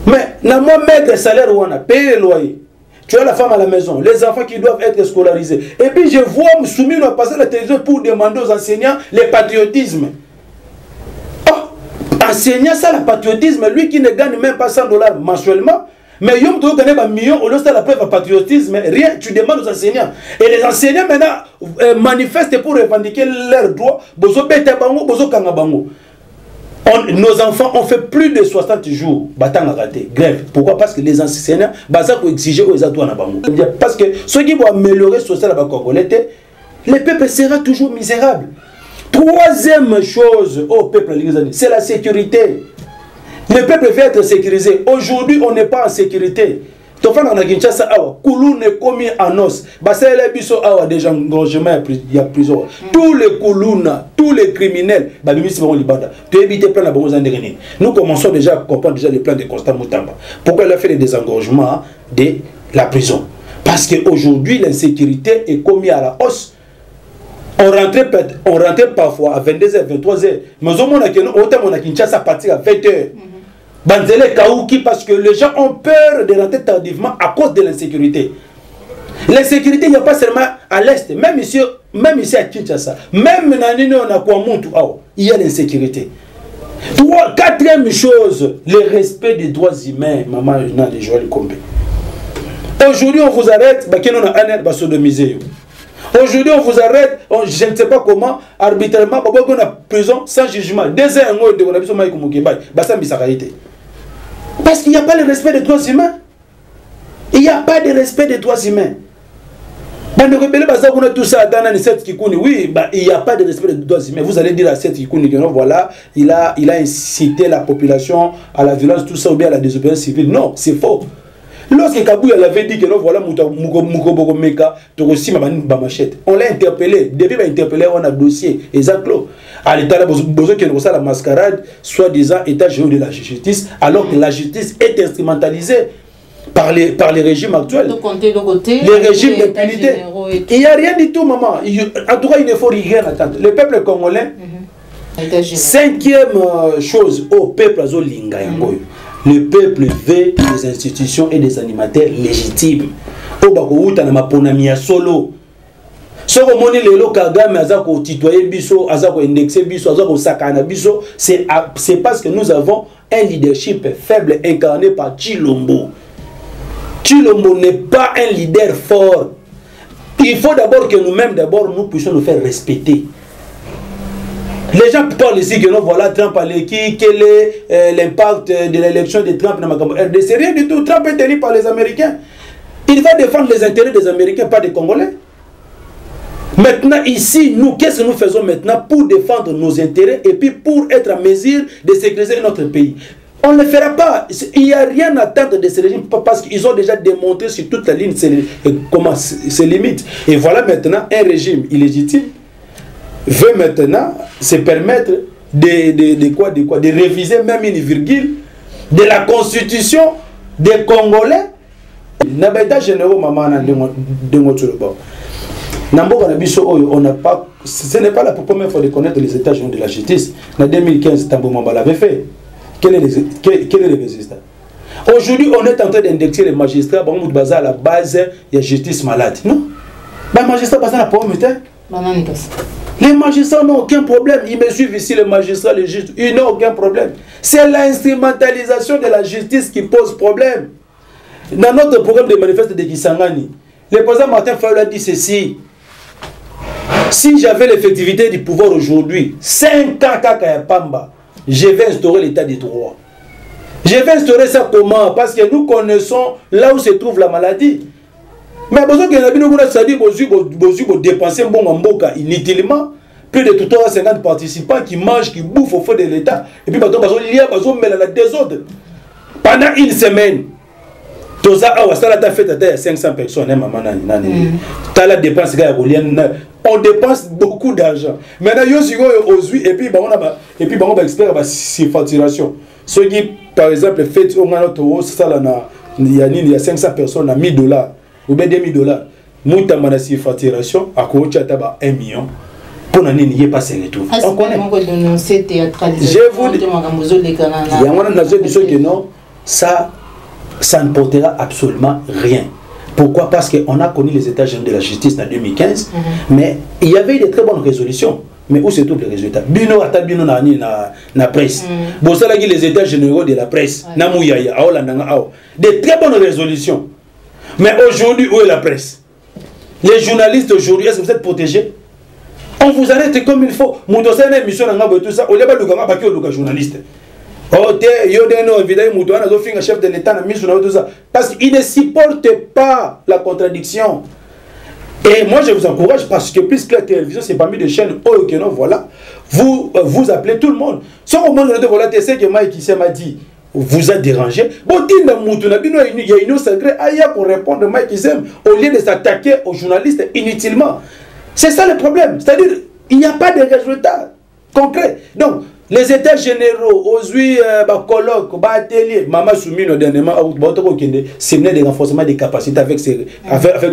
Mais, n'a moi mettre salaire où on a payé les loyers. Tu as la femme à la maison, les enfants qui doivent être scolarisés. Et puis je vois Msoumino passer la télévision pour demander aux enseignants le patriotisme. Enseignant ça, le patriotisme, lui qui ne gagne même pas $100 mensuellement, mais il y a un million, au lieu de la preuve de patriotisme, rien, tu demandes aux enseignants. Et les enseignants maintenant manifestent pour revendiquer leurs droits. Nos enfants ont fait plus de 60 jours grève. Pourquoi? Parce que les enseignants ont exigé aux adouanes. Parce que ceux qui vont améliorer le social le peuple sera toujours misérable. Troisième chose au peuple, c'est la sécurité. Le peuple veut être sécurisé. Aujourd'hui, on n'est pas en sécurité. Tofana on a Kinshasa awa, Kouloune commis en os. Basele biso awa déjà engagement il y a prison. Tous les Koulouna, tous les criminels, babimisi bango libanda. Tu évites plein la bonne année. Nous commençons déjà à comprendre déjà les plans de Constant Moutamba. Pourquoi il a fait les désengorgements de la prison? Parce qu'aujourd'hui l'insécurité est commise à la hausse. On rentrait parfois à 22h, 23h. Mais au moment où on a Kinshasa à partir à 20h. Banzele Kaouki, parce que les gens ont peur de rentrer tardivement à cause de l'insécurité. L'insécurité, il n'y a pas seulement à l'est, même ici à Kinshasa, même il y a l'insécurité. Quatrième chose, le respect des droits humains. Maman, de Joël Kombe. Aujourd'hui, on vous arrête, on a un air sodomisé. Aujourd'hui, on vous arrête, je ne sais pas comment, arbitrairement, on a prison sans jugement. 2 heures, on a besoin de parce qu'il n'y a pas le respect des droits humains. Il n'y a pas de respect des droits humains. Tout ça dans cette Kikouni, oui, il n'y a pas de respect des droits humains. Vous allez dire à cette Kikouni que non, voilà, il a incité la population à la violence, tout ça, ou bien à la désobéissance civile. Non, c'est faux. Lorsque Kabouya avait dit que non, voilà, on l'a interpellé. Depuis l'interpellé, on a dossier. Exactement. À l'état là, besoin qu'il y ait la mascarade, soi-disant état général de la justice, alors que la justice est instrumentalisée par les régimes actuels. Les régimes d'impunité. Il n'y a rien du tout, maman. En tout cas, il ne faut rien attendre. Le peuple congolais, 5e chose au peuple Azolinga Yangoyo. Le peuple veut des institutions et des animateurs légitimes. Obakouta na maponamia solo. Soko moni lelo Kagame azako titoyer biso, azako indexer biso, azako sakana biso, c'est parce que nous avons un leadership faible incarné par Chilombo. Chilombo n'est pas un leader fort. Il faut d'abord que nous-mêmes nous puissions nous faire respecter. Les gens parlent ici que non, voilà, Trump a l'équipe, quel est l'impact de l'élection de Trump dans ma campagne. C'est rien du tout. Trump est élu par les Américains. Il va défendre les intérêts des Américains, pas des Congolais. Maintenant, ici, nous, qu'est-ce que nous faisons maintenant pour défendre nos intérêts et puis pour être en mesure de sécuriser notre pays? On ne le fera pas. Il n'y a rien à attendre de ces régimes parce qu'ils ont déjà démontré sur toute la ligne ses limites. Et voilà maintenant un régime illégitime veut maintenant se permettre de réviser même une virgule de la constitution des Congolais. N'abeta généraux maman on n'a pas, ce n'est pas la première fois de connaître les états généraux de la justice. En 2015, Tambo Mamba l'avait fait. Quel est le résultat? Aujourd'hui, on est en train d'indexer les magistrats à la base de la justice malade. Non? Les magistrats basent la pauvreté. Les magistrats n'ont aucun problème. Ils me suivent ici, les magistrats, les juges. Ils n'ont aucun problème. C'est l'instrumentalisation de la justice qui pose problème. Dans notre programme de manifeste de Kisangani, le président Martin Fayulu a dit ceci. Si j'avais l'effectivité du pouvoir aujourd'hui, 5 ans Kakayapamba, je vais instaurer l'état de droit. Je vais instaurer ça comment? Parce que nous connaissons là où se trouve la maladie. Mais besoin que nous dépenser inutilement plus de 350 participants qui mangent, qui bouffent au fond de l'État. Et puis besoin de la désordre. Pendant une semaine, il y a 500 personnes. On dépense beaucoup d'argent. Maintenant, et puis on va expert sur facturation. Ceux qui, par exemple, fait il y a 500 personnes à $1000 ou bien $2000. Moutamana sur facturation à Koucha 1 million. Pour n'en n'y pas se retrouve. On connaît. Je vous dis, non, ça ne portera absolument rien. Pourquoi? Parce qu'on a connu les états généraux de la justice en 2015, mais il y avait eu de très bonnes résolutions. Mais où se trouvent les résultats? Bino ata bino na presse. Bon, ça là les états généraux de la presse. Namouyaya, des très bonnes résolutions. Mais aujourd'hui, où est la presse? Les journalistes aujourd'hui, est-ce que vous êtes protégés? On vous arrête comme il faut. Mon dossier une émission dans tout ça. On n'est pas le journaliste. Chef de l'État parce qu'il ne supporte pas la contradiction. Et moi je vous encourage parce que plus que la télévision c'est parmi des chaînes voilà, vous appelez tout le monde. Ce moment voilà, c'est ce que Mike m'a dit. vous a dérangé. Bon, il y a une autre secret, pour répondre Mike Izem, au lieu de s'attaquer aux journalistes inutilement. C'est ça le problème. C'est-à-dire, il n'y a pas de résultats concrets. Donc, les états généraux, aujourd'hui, colloques, ateliers, Maman Soumino dernièrement, c'est de renforcement des capacités avec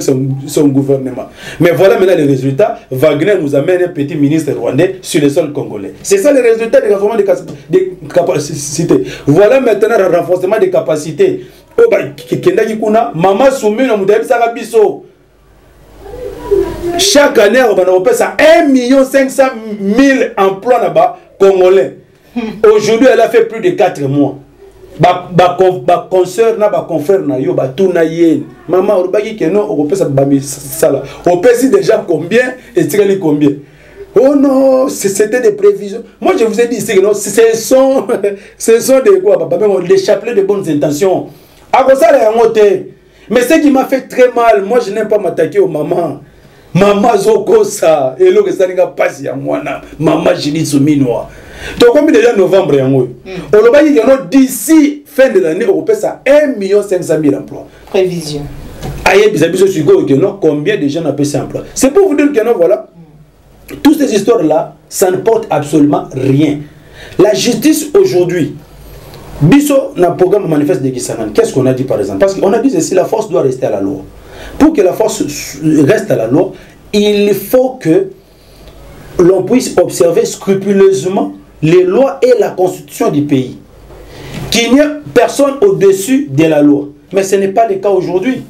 son gouvernement. Mais voilà maintenant les résultats. Wagner nous amène un petit ministre rwandais sur le sol congolais. C'est ça les résultats du renforcement des capacités. Voilà maintenant le renforcement des capacités. Maman Soumino nous donne ça. Chaque année, on a ça 1 500 000 emplois là-bas. Congolais. Aujourd'hui, elle a fait plus de 4 mois. Consoeur, confrère, tout maman, on va dire que non, on peut ça. On peut déjà combien et tirer combien. Oh non, c'était des prévisions. Moi, je vous ai dit ici que non, ce sont des quoi, des chapelets de bonnes intentions. À ça, mais ce qui m'a fait très mal, moi, je n'aime pas m'attaquer aux mamans. Maman Zokosa, et l'eau que ça n'a pas si à moi, maman Jini Souminoa. Donc, comme déjà novembre, on va dire que d'ici fin de l'année, on peut ça 1 500 000 emplois. Prévision. Aïe, combien de gens ont pu s'employer? C'est pour vous dire que non, voilà. Toutes ces histoires-là, ça ne porte absolument rien. La justice aujourd'hui, Bisso, dans le programme manifeste de Gisanan, qu'est-ce qu'on a dit par exemple? Parce qu'on a dit que la force doit rester à la loi. Pour que la force reste à la loi, il faut que l'on puisse observer scrupuleusement les lois et la constitution du pays. Qu'il n'y a personne au-dessus de la loi. Mais ce n'est pas le cas aujourd'hui.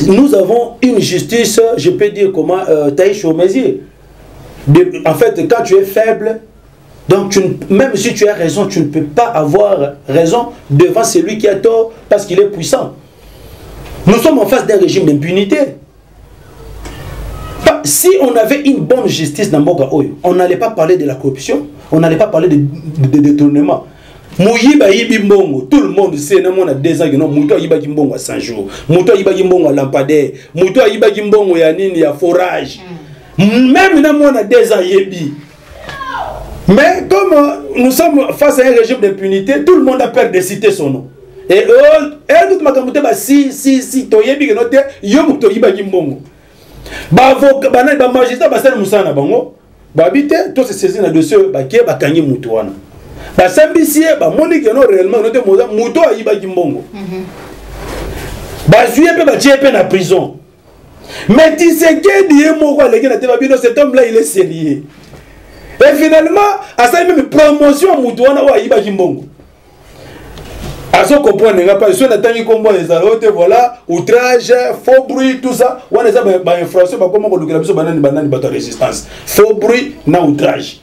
Nous avons une justice, je peux dire comment, taïche au mésier. En fait, quand tu es faible, donc même si tu as raison, tu ne peux pas avoir raison devant celui qui a tort parce qu'il est puissant. Nous sommes en face d'un régime d'impunité. Si on avait une bonne justice dans Mboka Oyo, on n'allait pas parler de la corruption, on n'allait pas parler de détournement. Mouyiba yibi mbongo, tout le monde sait, on a 2 ans que non, Mouto yiba mbongo à 100 jours, Mouto yiba mbongo à lampadaire, Mouto yiba mbongo ya nini ya forage. Même dans on a 2 ans yibi. Mais comme nous sommes face à un régime d'impunité, tout le monde a peur de citer son nom. Et tout le monde a dit si to yibi que note yo Mouto yiba mbongo. Ba magistrat ba sala musana bango ba bité to se saisir na dossier ba ke ba kanyi mutu wana ba sambisie ba moni que non réellement note moza mutu ayiba kimbongo ba juye pe ba tie na prison. Mais tu sais que die moko aleki na te ba bino cet homme là il est sérieux et finalement à ça même promotion mutu wana wa ayiba kimbongo. Azo comprendre nga pas sur la tangi combo les autres voilà outrage faux bruit tout ça on les a ba infraction ba comment ko lukela biso banani bato résistance faux bruit na outrage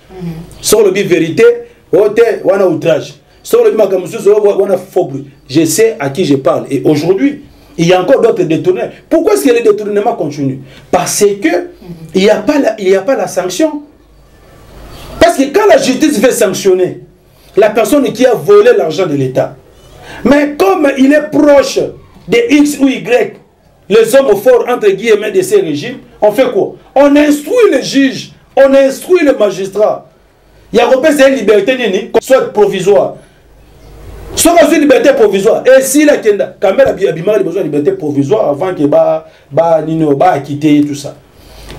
sur le bi vérité ote wana outrage sur le bi makamusu on a faux bruit. Je sais à qui je parle et aujourd'hui il y a encore d'autres détournements. Pourquoi est-ce que les détournements continuent? Parce que il y a pas la sanction. Parce que quand la justice veut sanctionner la personne qui a volé l'argent de l'État, mais comme il est proche de X ou Y, les hommes forts entre guillemets de ces régimes, on fait quoi? On instruit les juges, on instruit les magistrats. Il y a une liberté soit provisoire. Soit une liberté provisoire. Et si la Kenda, quand même, il y a besoin de liberté provisoire avant qu'il ait quitté tout ça.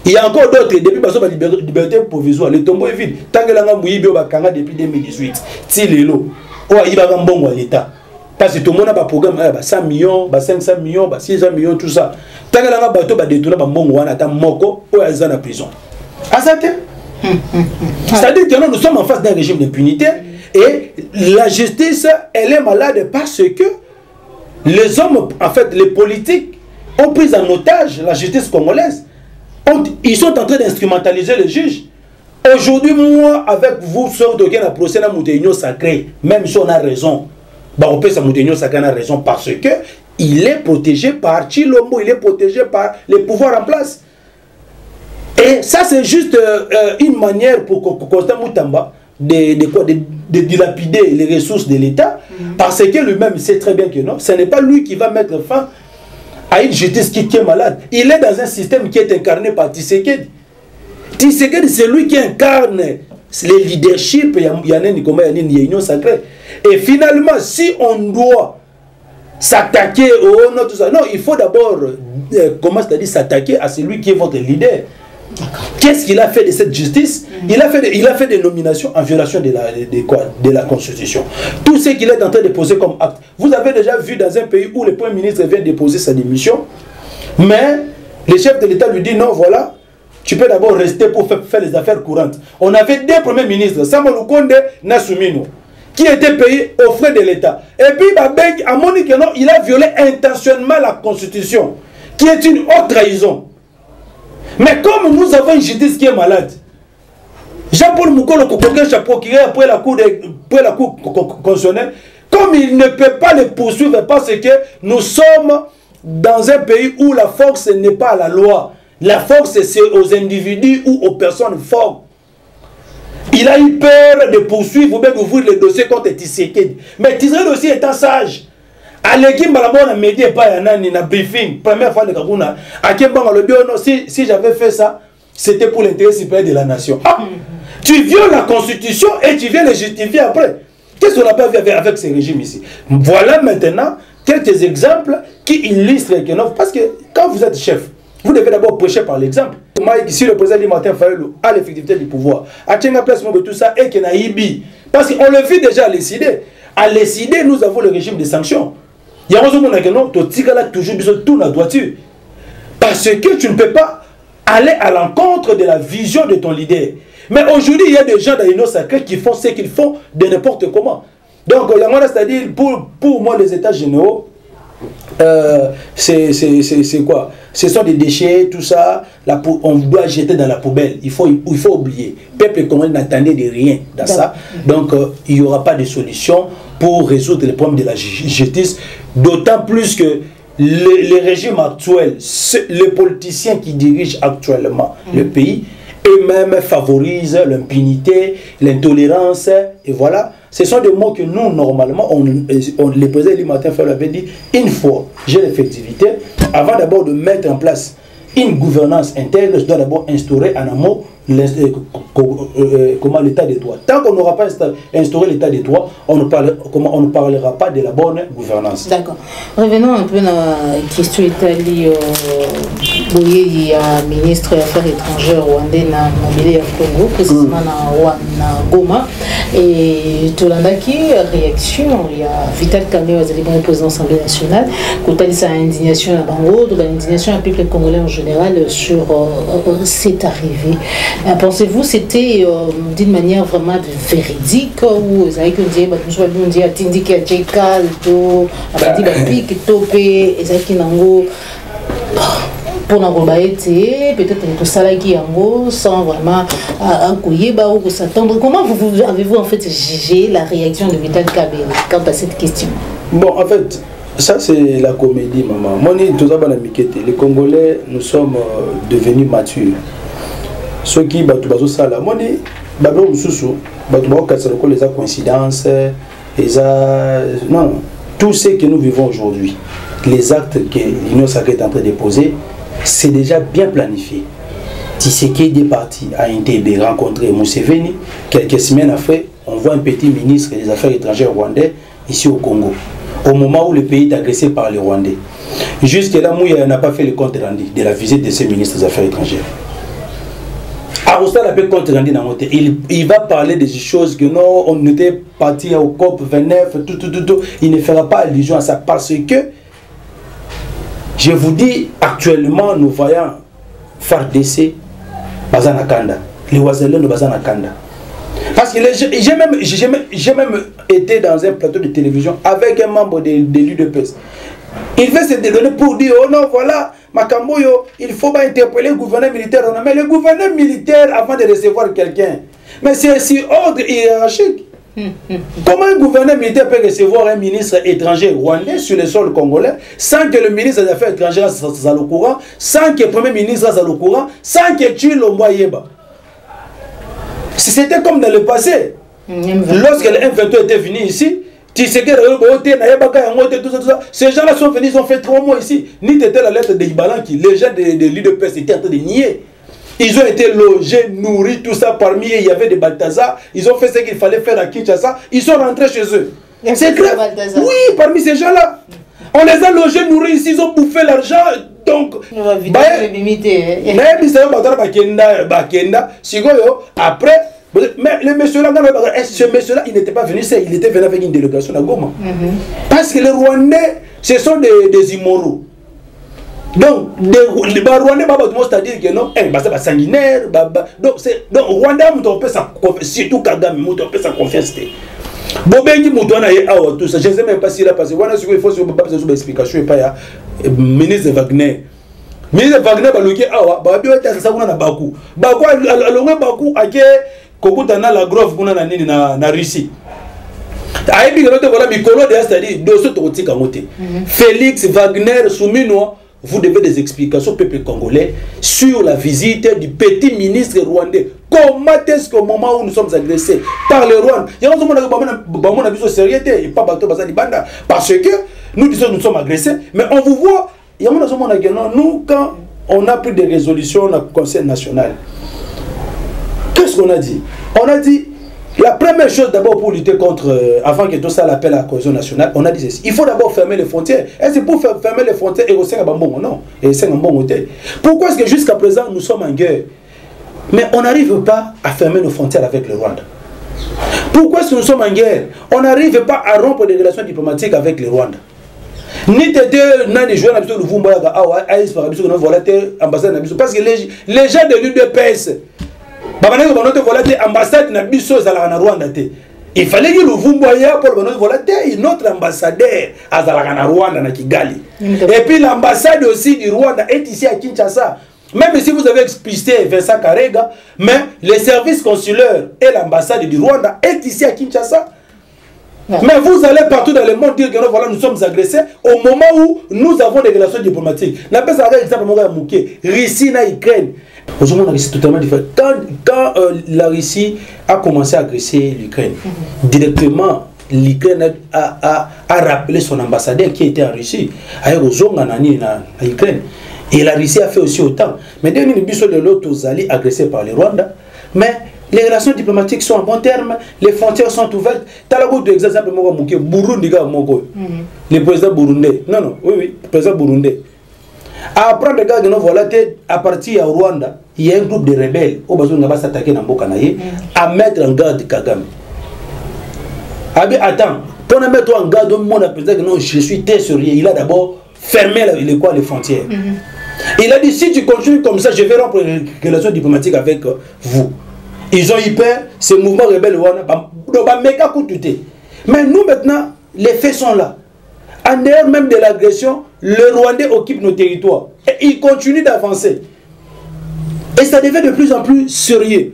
Il y a encore d'autres, depuis la liberté provisoire, le tombeau est vide. Tant que l'on a depuis 2018, si l'élo, il va avoir un bon à l'État. Parce que tout le monde a un programme, 100 millions, 500 millions, 600 millions, tout ça. Tant que l'on a un bateau, détourné, on a un moko, on est en prison. C'est-à-dire que nous sommes en face d'un régime d'impunité et la justice, elle est malade parce que les hommes, en fait, les politiques ont pris en otage la justice congolaise. Ils sont en train d'instrumentaliser les juges. Aujourd'hui, moi, avec vous, sauf de la procès à Moutéigno sacré, même si on a raison, on peut Moutéigno sacré a raison parce que il est protégé par Chilombo, il est protégé par les pouvoirs en place. Et ça, c'est juste une manière pour Constant Moutamba de dilapider les ressources de l'État, parce que lui-même sait très bien que non, ce n'est pas lui qui va mettre fin à une justice qui est malade. Il est dans un système qui est incarné par Tshisekedi. Tshisekedi, c'est lui qui incarne les leaderships, il y a une union sacrée. Et finalement, si on doit s'attaquer au non, tout ça, non, il faut d'abord, comment c'est-à-dire s'attaquer à celui qui est votre leader. Qu'est-ce qu'il a fait de cette justice? Il a fait des nominations en violation de la Constitution. Tout ce qu'il est en train de poser comme acte. Vous avez déjà vu dans un pays où le Premier ministre vient déposer sa démission, mais le chef de l'État lui dit non, voilà, tu peux d'abord rester pour faire les affaires courantes. On avait deux premiers ministres, Samuel Lukonde, Nassumino, qui étaient payés aux frais de l'État. Et puis, à Monique, non, il a violé intentionnellement la Constitution, qui est une haute trahison. Mais comme nous avons une justice qui est malade, Jean-Paul Moukolo Kokoke Chapeau, qui est après la Cour constitutionnelle, comme il ne peut pas le poursuivre parce que nous sommes dans un pays où la force n'est pas à la loi. La force, c'est aux individus ou aux personnes fortes. Il a eu peur de poursuivre ou bien d'ouvrir le dossier contre Tshisekedi. Mais Tshisekedi aussi étant sage. À l'équipe, on a médié pas un briefing. Première fois de Kabuna. À si j'avais fait ça, c'était pour l'intérêt supérieur de la nation. Ah, tu violes la Constitution et tu viens le justifier après. Qu'est-ce qu'on n'a pas vu avec ce régime ici? Voilà maintenant quelques exemples qui illustrent que non. Parce que quand vous êtes chef, vous devez d'abord prêcher par l'exemple. Si le président Martin Fayulu a l'effectivité du pouvoir, a tenu la place de tout ça et qu'il a Ibi. Parce qu'on le vit déjà à l'ECD. À l'ECD, nous avons le régime des sanctions. Il y a un moment où tu as toujours besoin de tout la droiture. Parce que tu ne peux pas aller à l'encontre de la vision de ton leader. Mais aujourd'hui, il y a des gens dans les sacrés qui font ce qu'ils font de n'importe comment. Donc, c'est-à-dire, pour moi, les États généraux, c'est quoi? Ce sont des déchets, tout ça, on doit jeter dans la poubelle. Il faut oublier. Le peuple congolais n'attendait de rien dans ça. Donc, il n'y aura pas de solution pour résoudre les problèmes de la justice. D'autant plus que les régimes actuels, les politiciens qui dirigent actuellement le pays, eux-mêmes favorisent l'impunité, l'intolérance, et voilà. Ce sont des mots que nous, normalement, le président Martin Fayulu avait dit, une fois j'ai l'effectivité, avant d'abord de mettre en place une gouvernance intègre, je dois d'abord instaurer en amont comment l'état des droits. Tant qu'on n'aura pas instauré l'état des droits, on ne parlera pas de la bonne gouvernance. D'accord. Revenons un peu à la question italienne. Il y a ministre des Affaires étrangères rwandais na mobile ya Congo, précisément na Goma. Et Tolandaki, réaction, il y a Vital Kamerhe, le président de l'Assemblée nationale, qui a dit sa indignation à Bango, de l'indignation du peuple congolais en général sur cette arrivée. Pensez-vous c'était d'une manière vraiment véridique ou vous avez dit on dit atindi ki acheka to abadi ba pique topé ezaki nango pour n'avoir été peut-être tout ça là qui yango sans vraiment accueillir ou s'attendre. Comment avez-vous en fait jugé la réaction de Vital Kamerhe quant à cette question? Bon, en fait, ça c'est la comédie, maman. Moi, les Congolais, nous sommes devenus matures. Ceux qui battent ça là, moi, les coïncidences, non, tout ce que nous vivons aujourd'hui, les actes que l'Union sacrée est en train de poser, c'est déjà bien planifié. Tshisekedi est parti à Entebbe rencontrer Museveni. Quelques semaines après, on voit un petit ministre des Affaires étrangères rwandais ici au Congo, au moment où le pays est agressé par les Rwandais. Jusque-là, Mouya n'a pas fait le compte rendu de la visite de ces ministres des Affaires étrangères. Il va parler des choses que non, on était parti au COP 29, tout. Il ne fera pas allusion à ça parce que, je vous dis, actuellement, nous voyons FARDC, Bazanakanda, les Ouazélés de Bazanakanda. Parce que j'ai même été dans un plateau de télévision avec un membre de l'UDPS. Il veut se donner pour dire, oh non, voilà, Makamboyo, il faut pas interpeller le gouverneur militaire. Mais le gouverneur militaire, avant de recevoir quelqu'un, mais c'est si ordre hiérarchique. Comment un gouverneur militaire peut recevoir un ministre étranger rwandais sur le sol congolais sans que le ministre des Affaires étrangères soit au courant, sans que le premier ministre soit au courant, sans que tu l'envoies? C'était comme dans le passé. Lorsque le M23 était venu ici, ces gens-là sont venus, ils ont fait 3 mois ici. Ni t'étais la lettre de Ibalanki, les gens de l'UDPS étaient en train de nier. Ils ont été logés, nourris, tout ça. Parmi eux, il y avait des Balthazar. Ils ont fait ce qu'il fallait faire à Kinshasa. Ils sont rentrés chez eux. C'est grave. Oui, parmi ces gens-là. On les a logés, nourris ici, ils ont bouffé l'argent. Donc, après, mais le monsieur-là, ce monsieur-là, il n'était pas venu, il était venu avec une délégation à Goma. Parce que les Rwandais, ce sont des immoraux. Donc, les Rwandais, c'est-à-dire que non, c'est sanguinaire. Donc, Rwandais, surtout Kagame, on peut s'en confiance. Bobengi Moutouana et Awa, tout ça, je ne sais même pas s'il a passé. Voilà ce qu'il faut sur une explication. Et pas ya ministre Wagner. Ministre Wagner, Balouki Awa, Babi, ça a Bakou. Bakou, alors Bakou, a Kokutana la grove qu'on a na Russie. Aïe, voilà, Mikolo, c'est-à-dire, dossier autorotique à monter. Félix Wagner, Soumino, vous devez des explications au peuple congolais sur la visite du petit ministre rwandais. Comment est-ce qu'au moment où nous sommes agressés par le Rwanda, il y a un moment où on a besoin de sérieuxité et pas bateau banda parce que nous disons que nous sommes agressés, mais on vous voit, il y a un moment où nous, quand on a pris des résolutions au Conseil national, qu'est-ce qu'on a dit? On a dit, la première chose d'abord pour lutter contre, avant que tout ça l'appelle à la cohésion nationale, on a dit ceci. Il faut d'abord fermer les frontières. Et c'est pour fermer les frontières et aussi à Bambon, non. Et c'est un bon hôtel. Pourquoi est-ce que jusqu'à présent nous sommes en guerre? Mais on n'arrive pas à fermer nos frontières avec le Rwanda. Pourquoi est-ce que nous sommes en guerre? On n'arrive pas à rompre des relations diplomatiques avec le Rwanda. Ni t'étais nani jouer l'habitude de vous voir à Aïs par habitude de voir l'ambassade d'habitude. Parce que les gens de l'UDPS, ambassade na biso ezalaka na Rwanda te. Il fallait que le Vumboya pour le volonté notre ambassadeur azalaka na Rwanda na Kigali. Et puis l'ambassade aussi du Rwanda est ici à Kinshasa. Même si vous avez expulsé Vincent Karega, mais les services consulaires et l'ambassade du Rwanda est ici à Kinshasa. Ouais. Mais vous allez partout dans le monde dire que non, voilà, nous sommes agressés au moment où nous avons des relations diplomatiques. La paix, ça va être Russie et Ukraine. Aujourd'hui, la Russie est totalement différente. Quand la Russie a commencé à agresser l'Ukraine, directement, l'Ukraine a rappelé son ambassadeur qui était en Russie, à Ukraine. Et la Russie a fait aussi autant. Mais dès que nous de l'autre, aux alliés agressés par le Rwanda, mais les relations diplomatiques sont en bon terme, les frontières sont ouvertes. Talago de exemple, Burundi, le président burundais. Non, oui, le président burundais. À prendre le cas de nos voilà, à partir au Rwanda, il y a un groupe de rebelles au besoin de s'attaquer dans Bokanaye à mettre en garde Kagame. Attends, pour mettre en garde, mon président que non, je suis très sérieux. Il a d'abord fermé les frontières. Il a dit si tu continues comme ça, je vais rompre les relations diplomatiques avec vous. Ils ont eu peur, ces mouvements rebelles, mais nous maintenant, les faits sont là. En dehors même de l'agression, le Rwandais occupe nos territoires. Et il continue d'avancer. Et ça devient de plus en plus sérieux.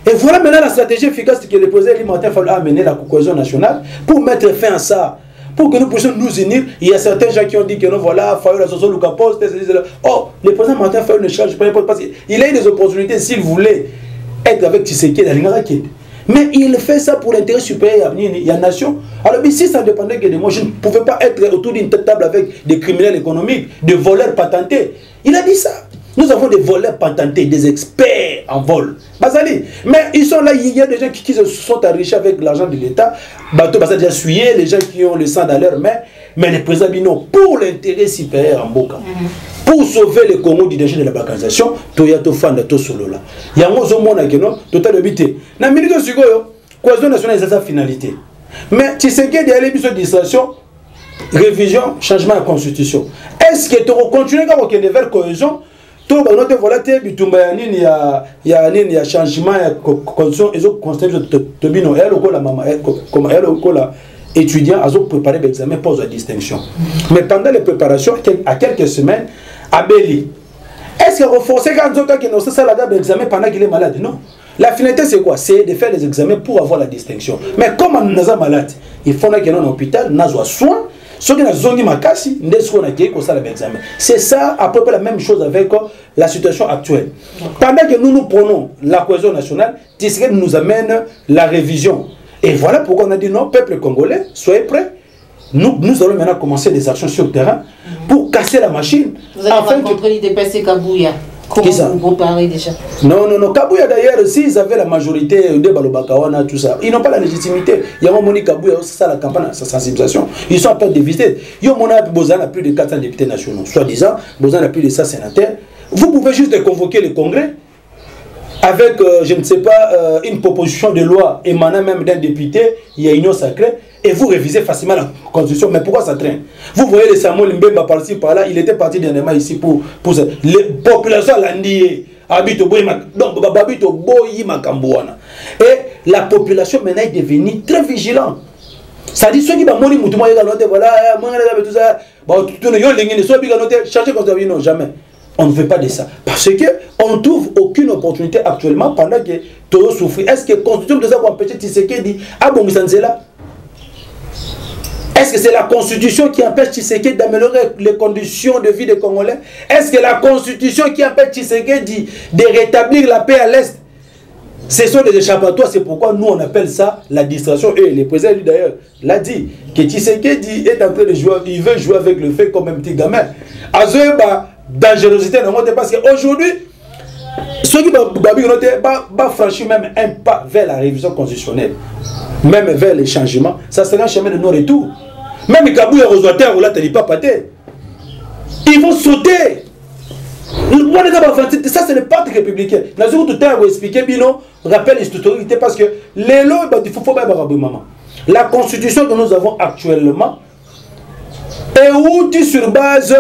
Et voilà maintenant la stratégie efficace que le président Martin Fayulu a amené la cohésion nationale pour mettre fin à ça. Pour que nous puissions nous unir. Il y a certains gens qui ont dit que non, voilà, Fayulu, la Soso, Luka Post, oh, le président Martin Fayulu ne change pas, parce qu'il a eu des opportunités s'il voulait être avec Tshisekedi à l'Ingarakid. Mais il fait ça pour l'intérêt supérieur de la nation. Alors, si ça dépendait que de moi, je ne pouvais pas être autour d'une table avec des criminels économiques, des voleurs patentés. Il a dit ça. Nous avons des voleurs patentés, des experts en vol. Bazali. Mais ils sont là, il y a des gens qui se sont enrichis avec l'argent de l'État. Bateau Bazali a suivi, les gens qui ont le sang dans leur main. Mais les présidents Bino, pour l'intérêt supérieur en Boka. Pour sauver le Congo du danger de la balkanisation, Toyato Fanda Tosolola. Il y a un autre monde qui est total habité. Dans le milieu de la cohésion nationale, c'est sa finalité. Mais tu sais qu'il y a des distraction, révision, changement de la constitution. Est-ce que tu continues à continuer vers cohésion? Il y a changement de constitution, ils ont constitué étudiants à préparer l'examen pose la distinction. Mais pendant les préparations, à quelques semaines, à Béli, est-ce que renforcer quand on a ça l'examen pendant qu'il est malade? Non. La finalité c'est quoi? C'est de faire les examens pour avoir la distinction. Mais comme on est malade, il faut qu'il y ait un hôpital, on a soin. Ce qui est zongi makasi, c'est ça à peu près la même chose avec la situation actuelle. Pendant que nous prenons la cohésion nationale, Tshisekedi nous amène la révision. Et voilà pourquoi on a dit non, peuple congolais, soyez prêts. Nous allons maintenant commencer des actions sur le terrain pour casser la machine. Vous allez rencontrer l'IDPS et Kabouya. Comment vous comparez déjà? Non. Kabouya d'ailleurs, s'ils avaient la majorité de Balobakawana, tout ça, ils n'ont pas la légitimité. Il y a un moment Kabouya, c'est ça la campagne, sa sensibilisation. Ils sont en train de visiter. Il y a Bozan a plus de 400 députés nationaux, soi-disant, Bozan a plus de 100 sénateurs. Vous pouvez juste convoquer le congrès avec, je ne sais pas, une proposition de loi émanant même d'un député, il y a union sacrée, et vous révisez facilement la constitution. Mais pourquoi ça traîne? Vous voyez le Samuel Mbemba par-ci par-là, il était parti dernièrement ici pour ça. Les populations l'andier, habitent au Boyi Makambouana. Et la population maintenant est devenue très vigilante. Ça dit ceux qui vont mourir, voilà, tout ça, changer comme ça, non, jamais. On ne veut pas de ça. Parce qu'on ne trouve aucune opportunité actuellement pendant que tout souffre. Est-ce que la constitution de ça va empêcher Tshisekedi à Bongisanzela? Est-ce que c'est la constitution qui empêche Tshisekedi d'améliorer les conditions de vie des Congolais? Est-ce que la constitution qui empêche Tshisekedi de rétablir la paix à l'Est? Ce sont des échappatoires, c'est pourquoi nous on appelle ça la distraction. Et le président lui d'ailleurs l'a dit, que Tshisekedi est en train de jouer, il veut jouer avec le fait comme un petit gamin. Azoeba, dangerosité dans le monde, parce qu'aujourd'hui, ceux qui vont franchir même un pas vers la révision constitutionnelle, même vers les changements, ça sera un chemin de non-retour. Même Kabouya Rosoiter, ou là, tu n'as pas pâté. Ils vont sauter. Ça, c'est le parti républicain. Nous avons tout à l'heure expliqué, Bino, rappel historique, parce que les lois, il faut pas maman. La constitution que nous avons actuellement est outil sur base.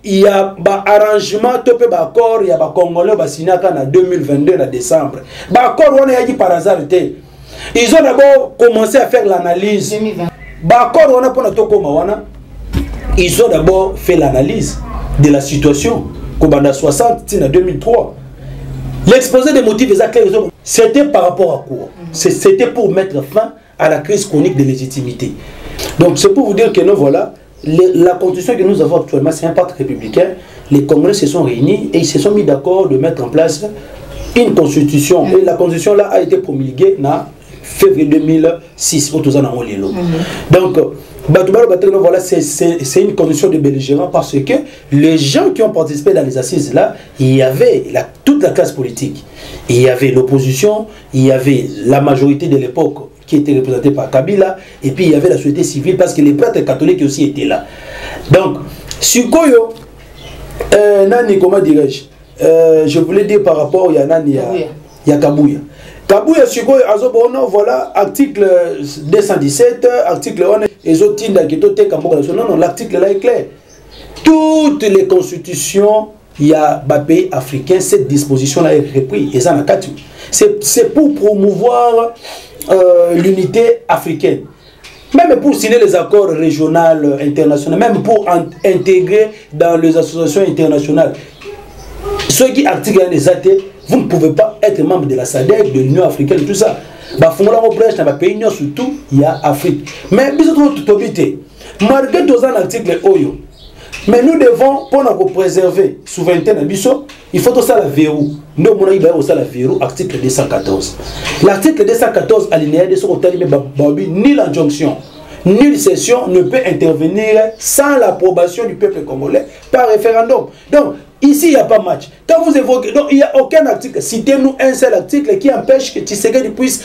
Il y a un arrangement, accord, il y a un Congolais qui a signé en 2022, en décembre. L'accord, on a dit par hasard. Ils ont d'abord commencé à faire l'analyse. Ils ont d'abord fait l'analyse de la situation. En 60, en 2003. L'exposé des motifs exacts, c'était par rapport à quoi? C'était pour mettre fin à la crise chronique de légitimité. Donc c'est pour vous dire que nous, voilà, la constitution que nous avons actuellement, c'est un parti républicain. Les Congolais se sont réunis et ils se sont mis d'accord de mettre en place une constitution. Et la constitution là a été promulguée en février 2006. Donc, voilà, c'est une condition de belligérant parce que les gens qui ont participé dans les assises là, il y avait toute la classe politique. Il y avait l'opposition, il y avait la majorité de l'époque qui était représentée par Kabila, et puis il y avait la société civile parce que les prêtres catholiques aussi étaient là. Donc, Sukoyo, Nani, comment dirais-je, je voulais dire par rapport à Nani, il y a Kabouya. Kabouya, Sukoyo, Azobono, voilà, article 217, article 1, et autres, non, l'article là est clair. Toutes les constitutions, il y a un pays africain, cette disposition-là est reprise, et ça n'a qu'à tout. C'est pour promouvoir l'unité africaine. Même pour signer les accords régionaux, internationaux, même pour intégrer dans les associations internationales. Ceux qui articulent les AT, vous ne pouvez pas être membre de la SADC, de l'Union africaine, tout ça. Surtout, il y a Afrique. Mais, malgré tous les articles Oyo, mais nous devons, pour préserver la souveraineté, il faut tout ça la verrou. Nous avons aussi la verrou, article 214. L'article 214, alinéa de ce ni l'injonction, ni la session ne peut intervenir sans l'approbation du peuple congolais par référendum. Donc, ici, il n'y a pas match. Quand vous évoquez, donc, il n'y a aucun article. Citez-nous un seul article qui empêche que Tshisekedi puisse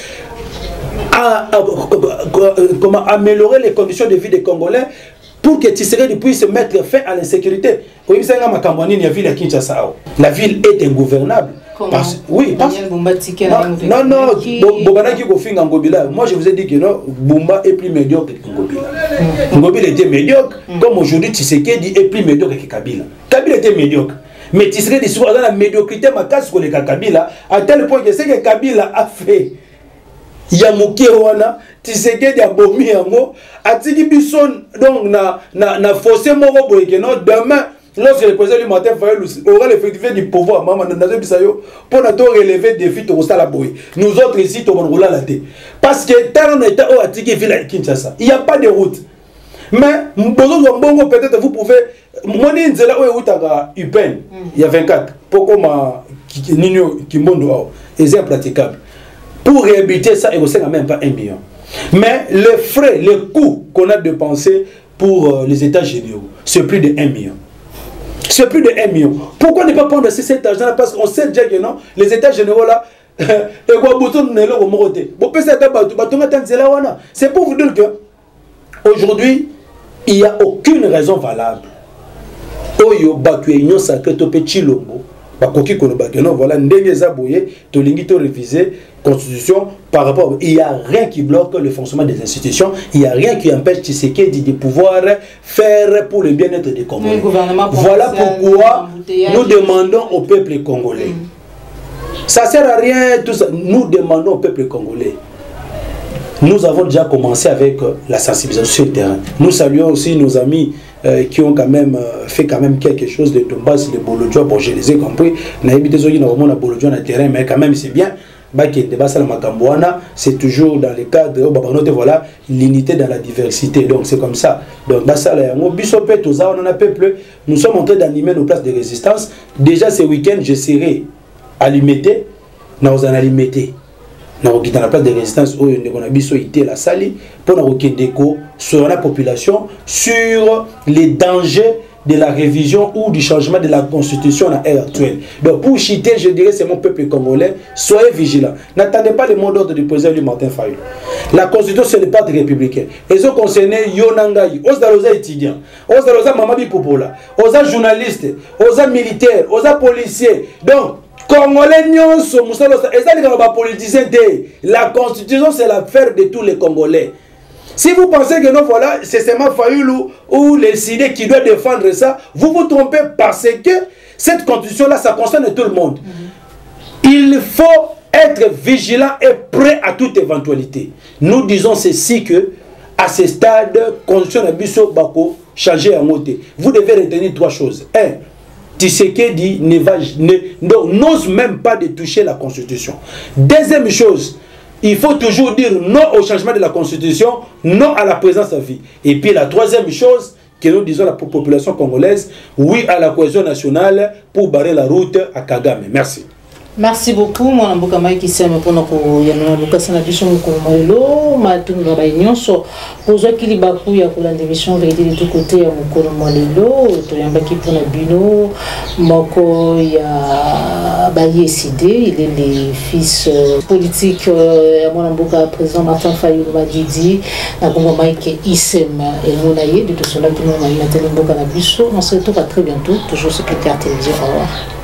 améliorer les conditions de vie des Congolais pour que Tshisekedi puisse mettre fin à l'insécurité. La ville est ingouvernable. Oui, parce non, moi je vous ai dit que non, Bumba est plus médiocre que Ngobila. Ngobila était médiocre, comme aujourd'hui Tshisekedi est plus médiocre que Kabila. Kabila était médiocre. Mais Tshisekedi est dans la médiocrité, ma casse pour les Kabila, à tel point que ce que Kabila a fait. Yamuke wana Tshisekedi a bomi yango atiki bison donc na fossé moko boye que non demain lorsque le président du matin aura l'effectivité du pouvoir maman nazo bisayo pour na to relever défi to la boye nous autres ici to roula la tête parce que tant on était au atiki ville Kinshasa il y a pas de route mais mbongo peut-être vous pouvez moni nzela oyo utaka UPN il y a 24 poko ma ninyo kimbondo et c'est impraticable. Pour réhabiliter ça, il ne même pas 1 million. Mais les frais, les coûts qu'on a dépensés pour les états généraux, c'est plus de 1 million. C'est plus de 1 million. Pourquoi ne pas prendre cet argent-là? Parce qu'on sait déjà que non, les états généraux là, c'est pour vous dire que aujourd'hui, il n'y a aucune raison valable. Oyo batu union sacrée to petit lombo. Bakoki kolobake non voilà ndenge za boye to lingi to réviser constitution par rapport il y a rien qui bloque le fonctionnement des institutions, il y a rien qui empêche Tshisekedi de pouvoir faire pour le bien-être des Congolais. Voilà pourquoi nous demandons au peuple congolais. Ça sert à rien tout ça. Nous demandons au peuple congolais. Nous avons déjà commencé avec la sensibilisation sur le terrain. Nous saluons aussi nos amis qui ont quand même fait quelque chose de Donbass, de Bolodjo. Bon, je les ai compris. Mais quand même c'est bien. C'est toujours dans le cadre, voilà, l'unité dans la diversité. Donc c'est comme ça. Donc nous sommes en train d'animer nos places de résistance. Déjà ce week-end, je serai à Limité. Nous allons Limité. Dans la place de résistance où on a été la sali pour sur la population sur les dangers de la révision ou du changement de la constitution à l'ère actuelle. Donc pour chiter, je dirais c'est mon peuple congolais, soyez vigilants. N'attendez pas le mot d'ordre du président Martin Fayulu. La constitution c'est le parti républicain. Et ce concerné Yonangaï, aux étudiants, aux Mamabi Popola, aux journalistes, aux militaires, aux policiers. Donc Congolais, la constitution c'est l'affaire de tous les Congolais. Si vous pensez que non, voilà, c'est seulement Fayulu ou les CID qui doivent défendre ça, vous vous trompez parce que cette constitution-là, ça concerne tout le monde. Il faut être vigilant et prêt à toute éventualité. Nous disons ceci que, à ce stade, constitution de Bisso Bako, changer en moté. Vous devez retenir 3 choses. 1. Tshisekedi n'ose même pas de toucher la constitution. Deuxième chose, il faut toujours dire non au changement de la constitution, non à la présence à vie. Et puis la troisième chose que nous disons à la population congolaise, oui à la cohésion nationale pour barrer la route à Kagame. Merci. Merci beaucoup. Moi, je suis ici pour nous pour la division vérité de tous côtés. Il est le fils politique président Martin Fayulu Madidi. On se retrouve à très bientôt, toujours sur Télévision. Au revoir.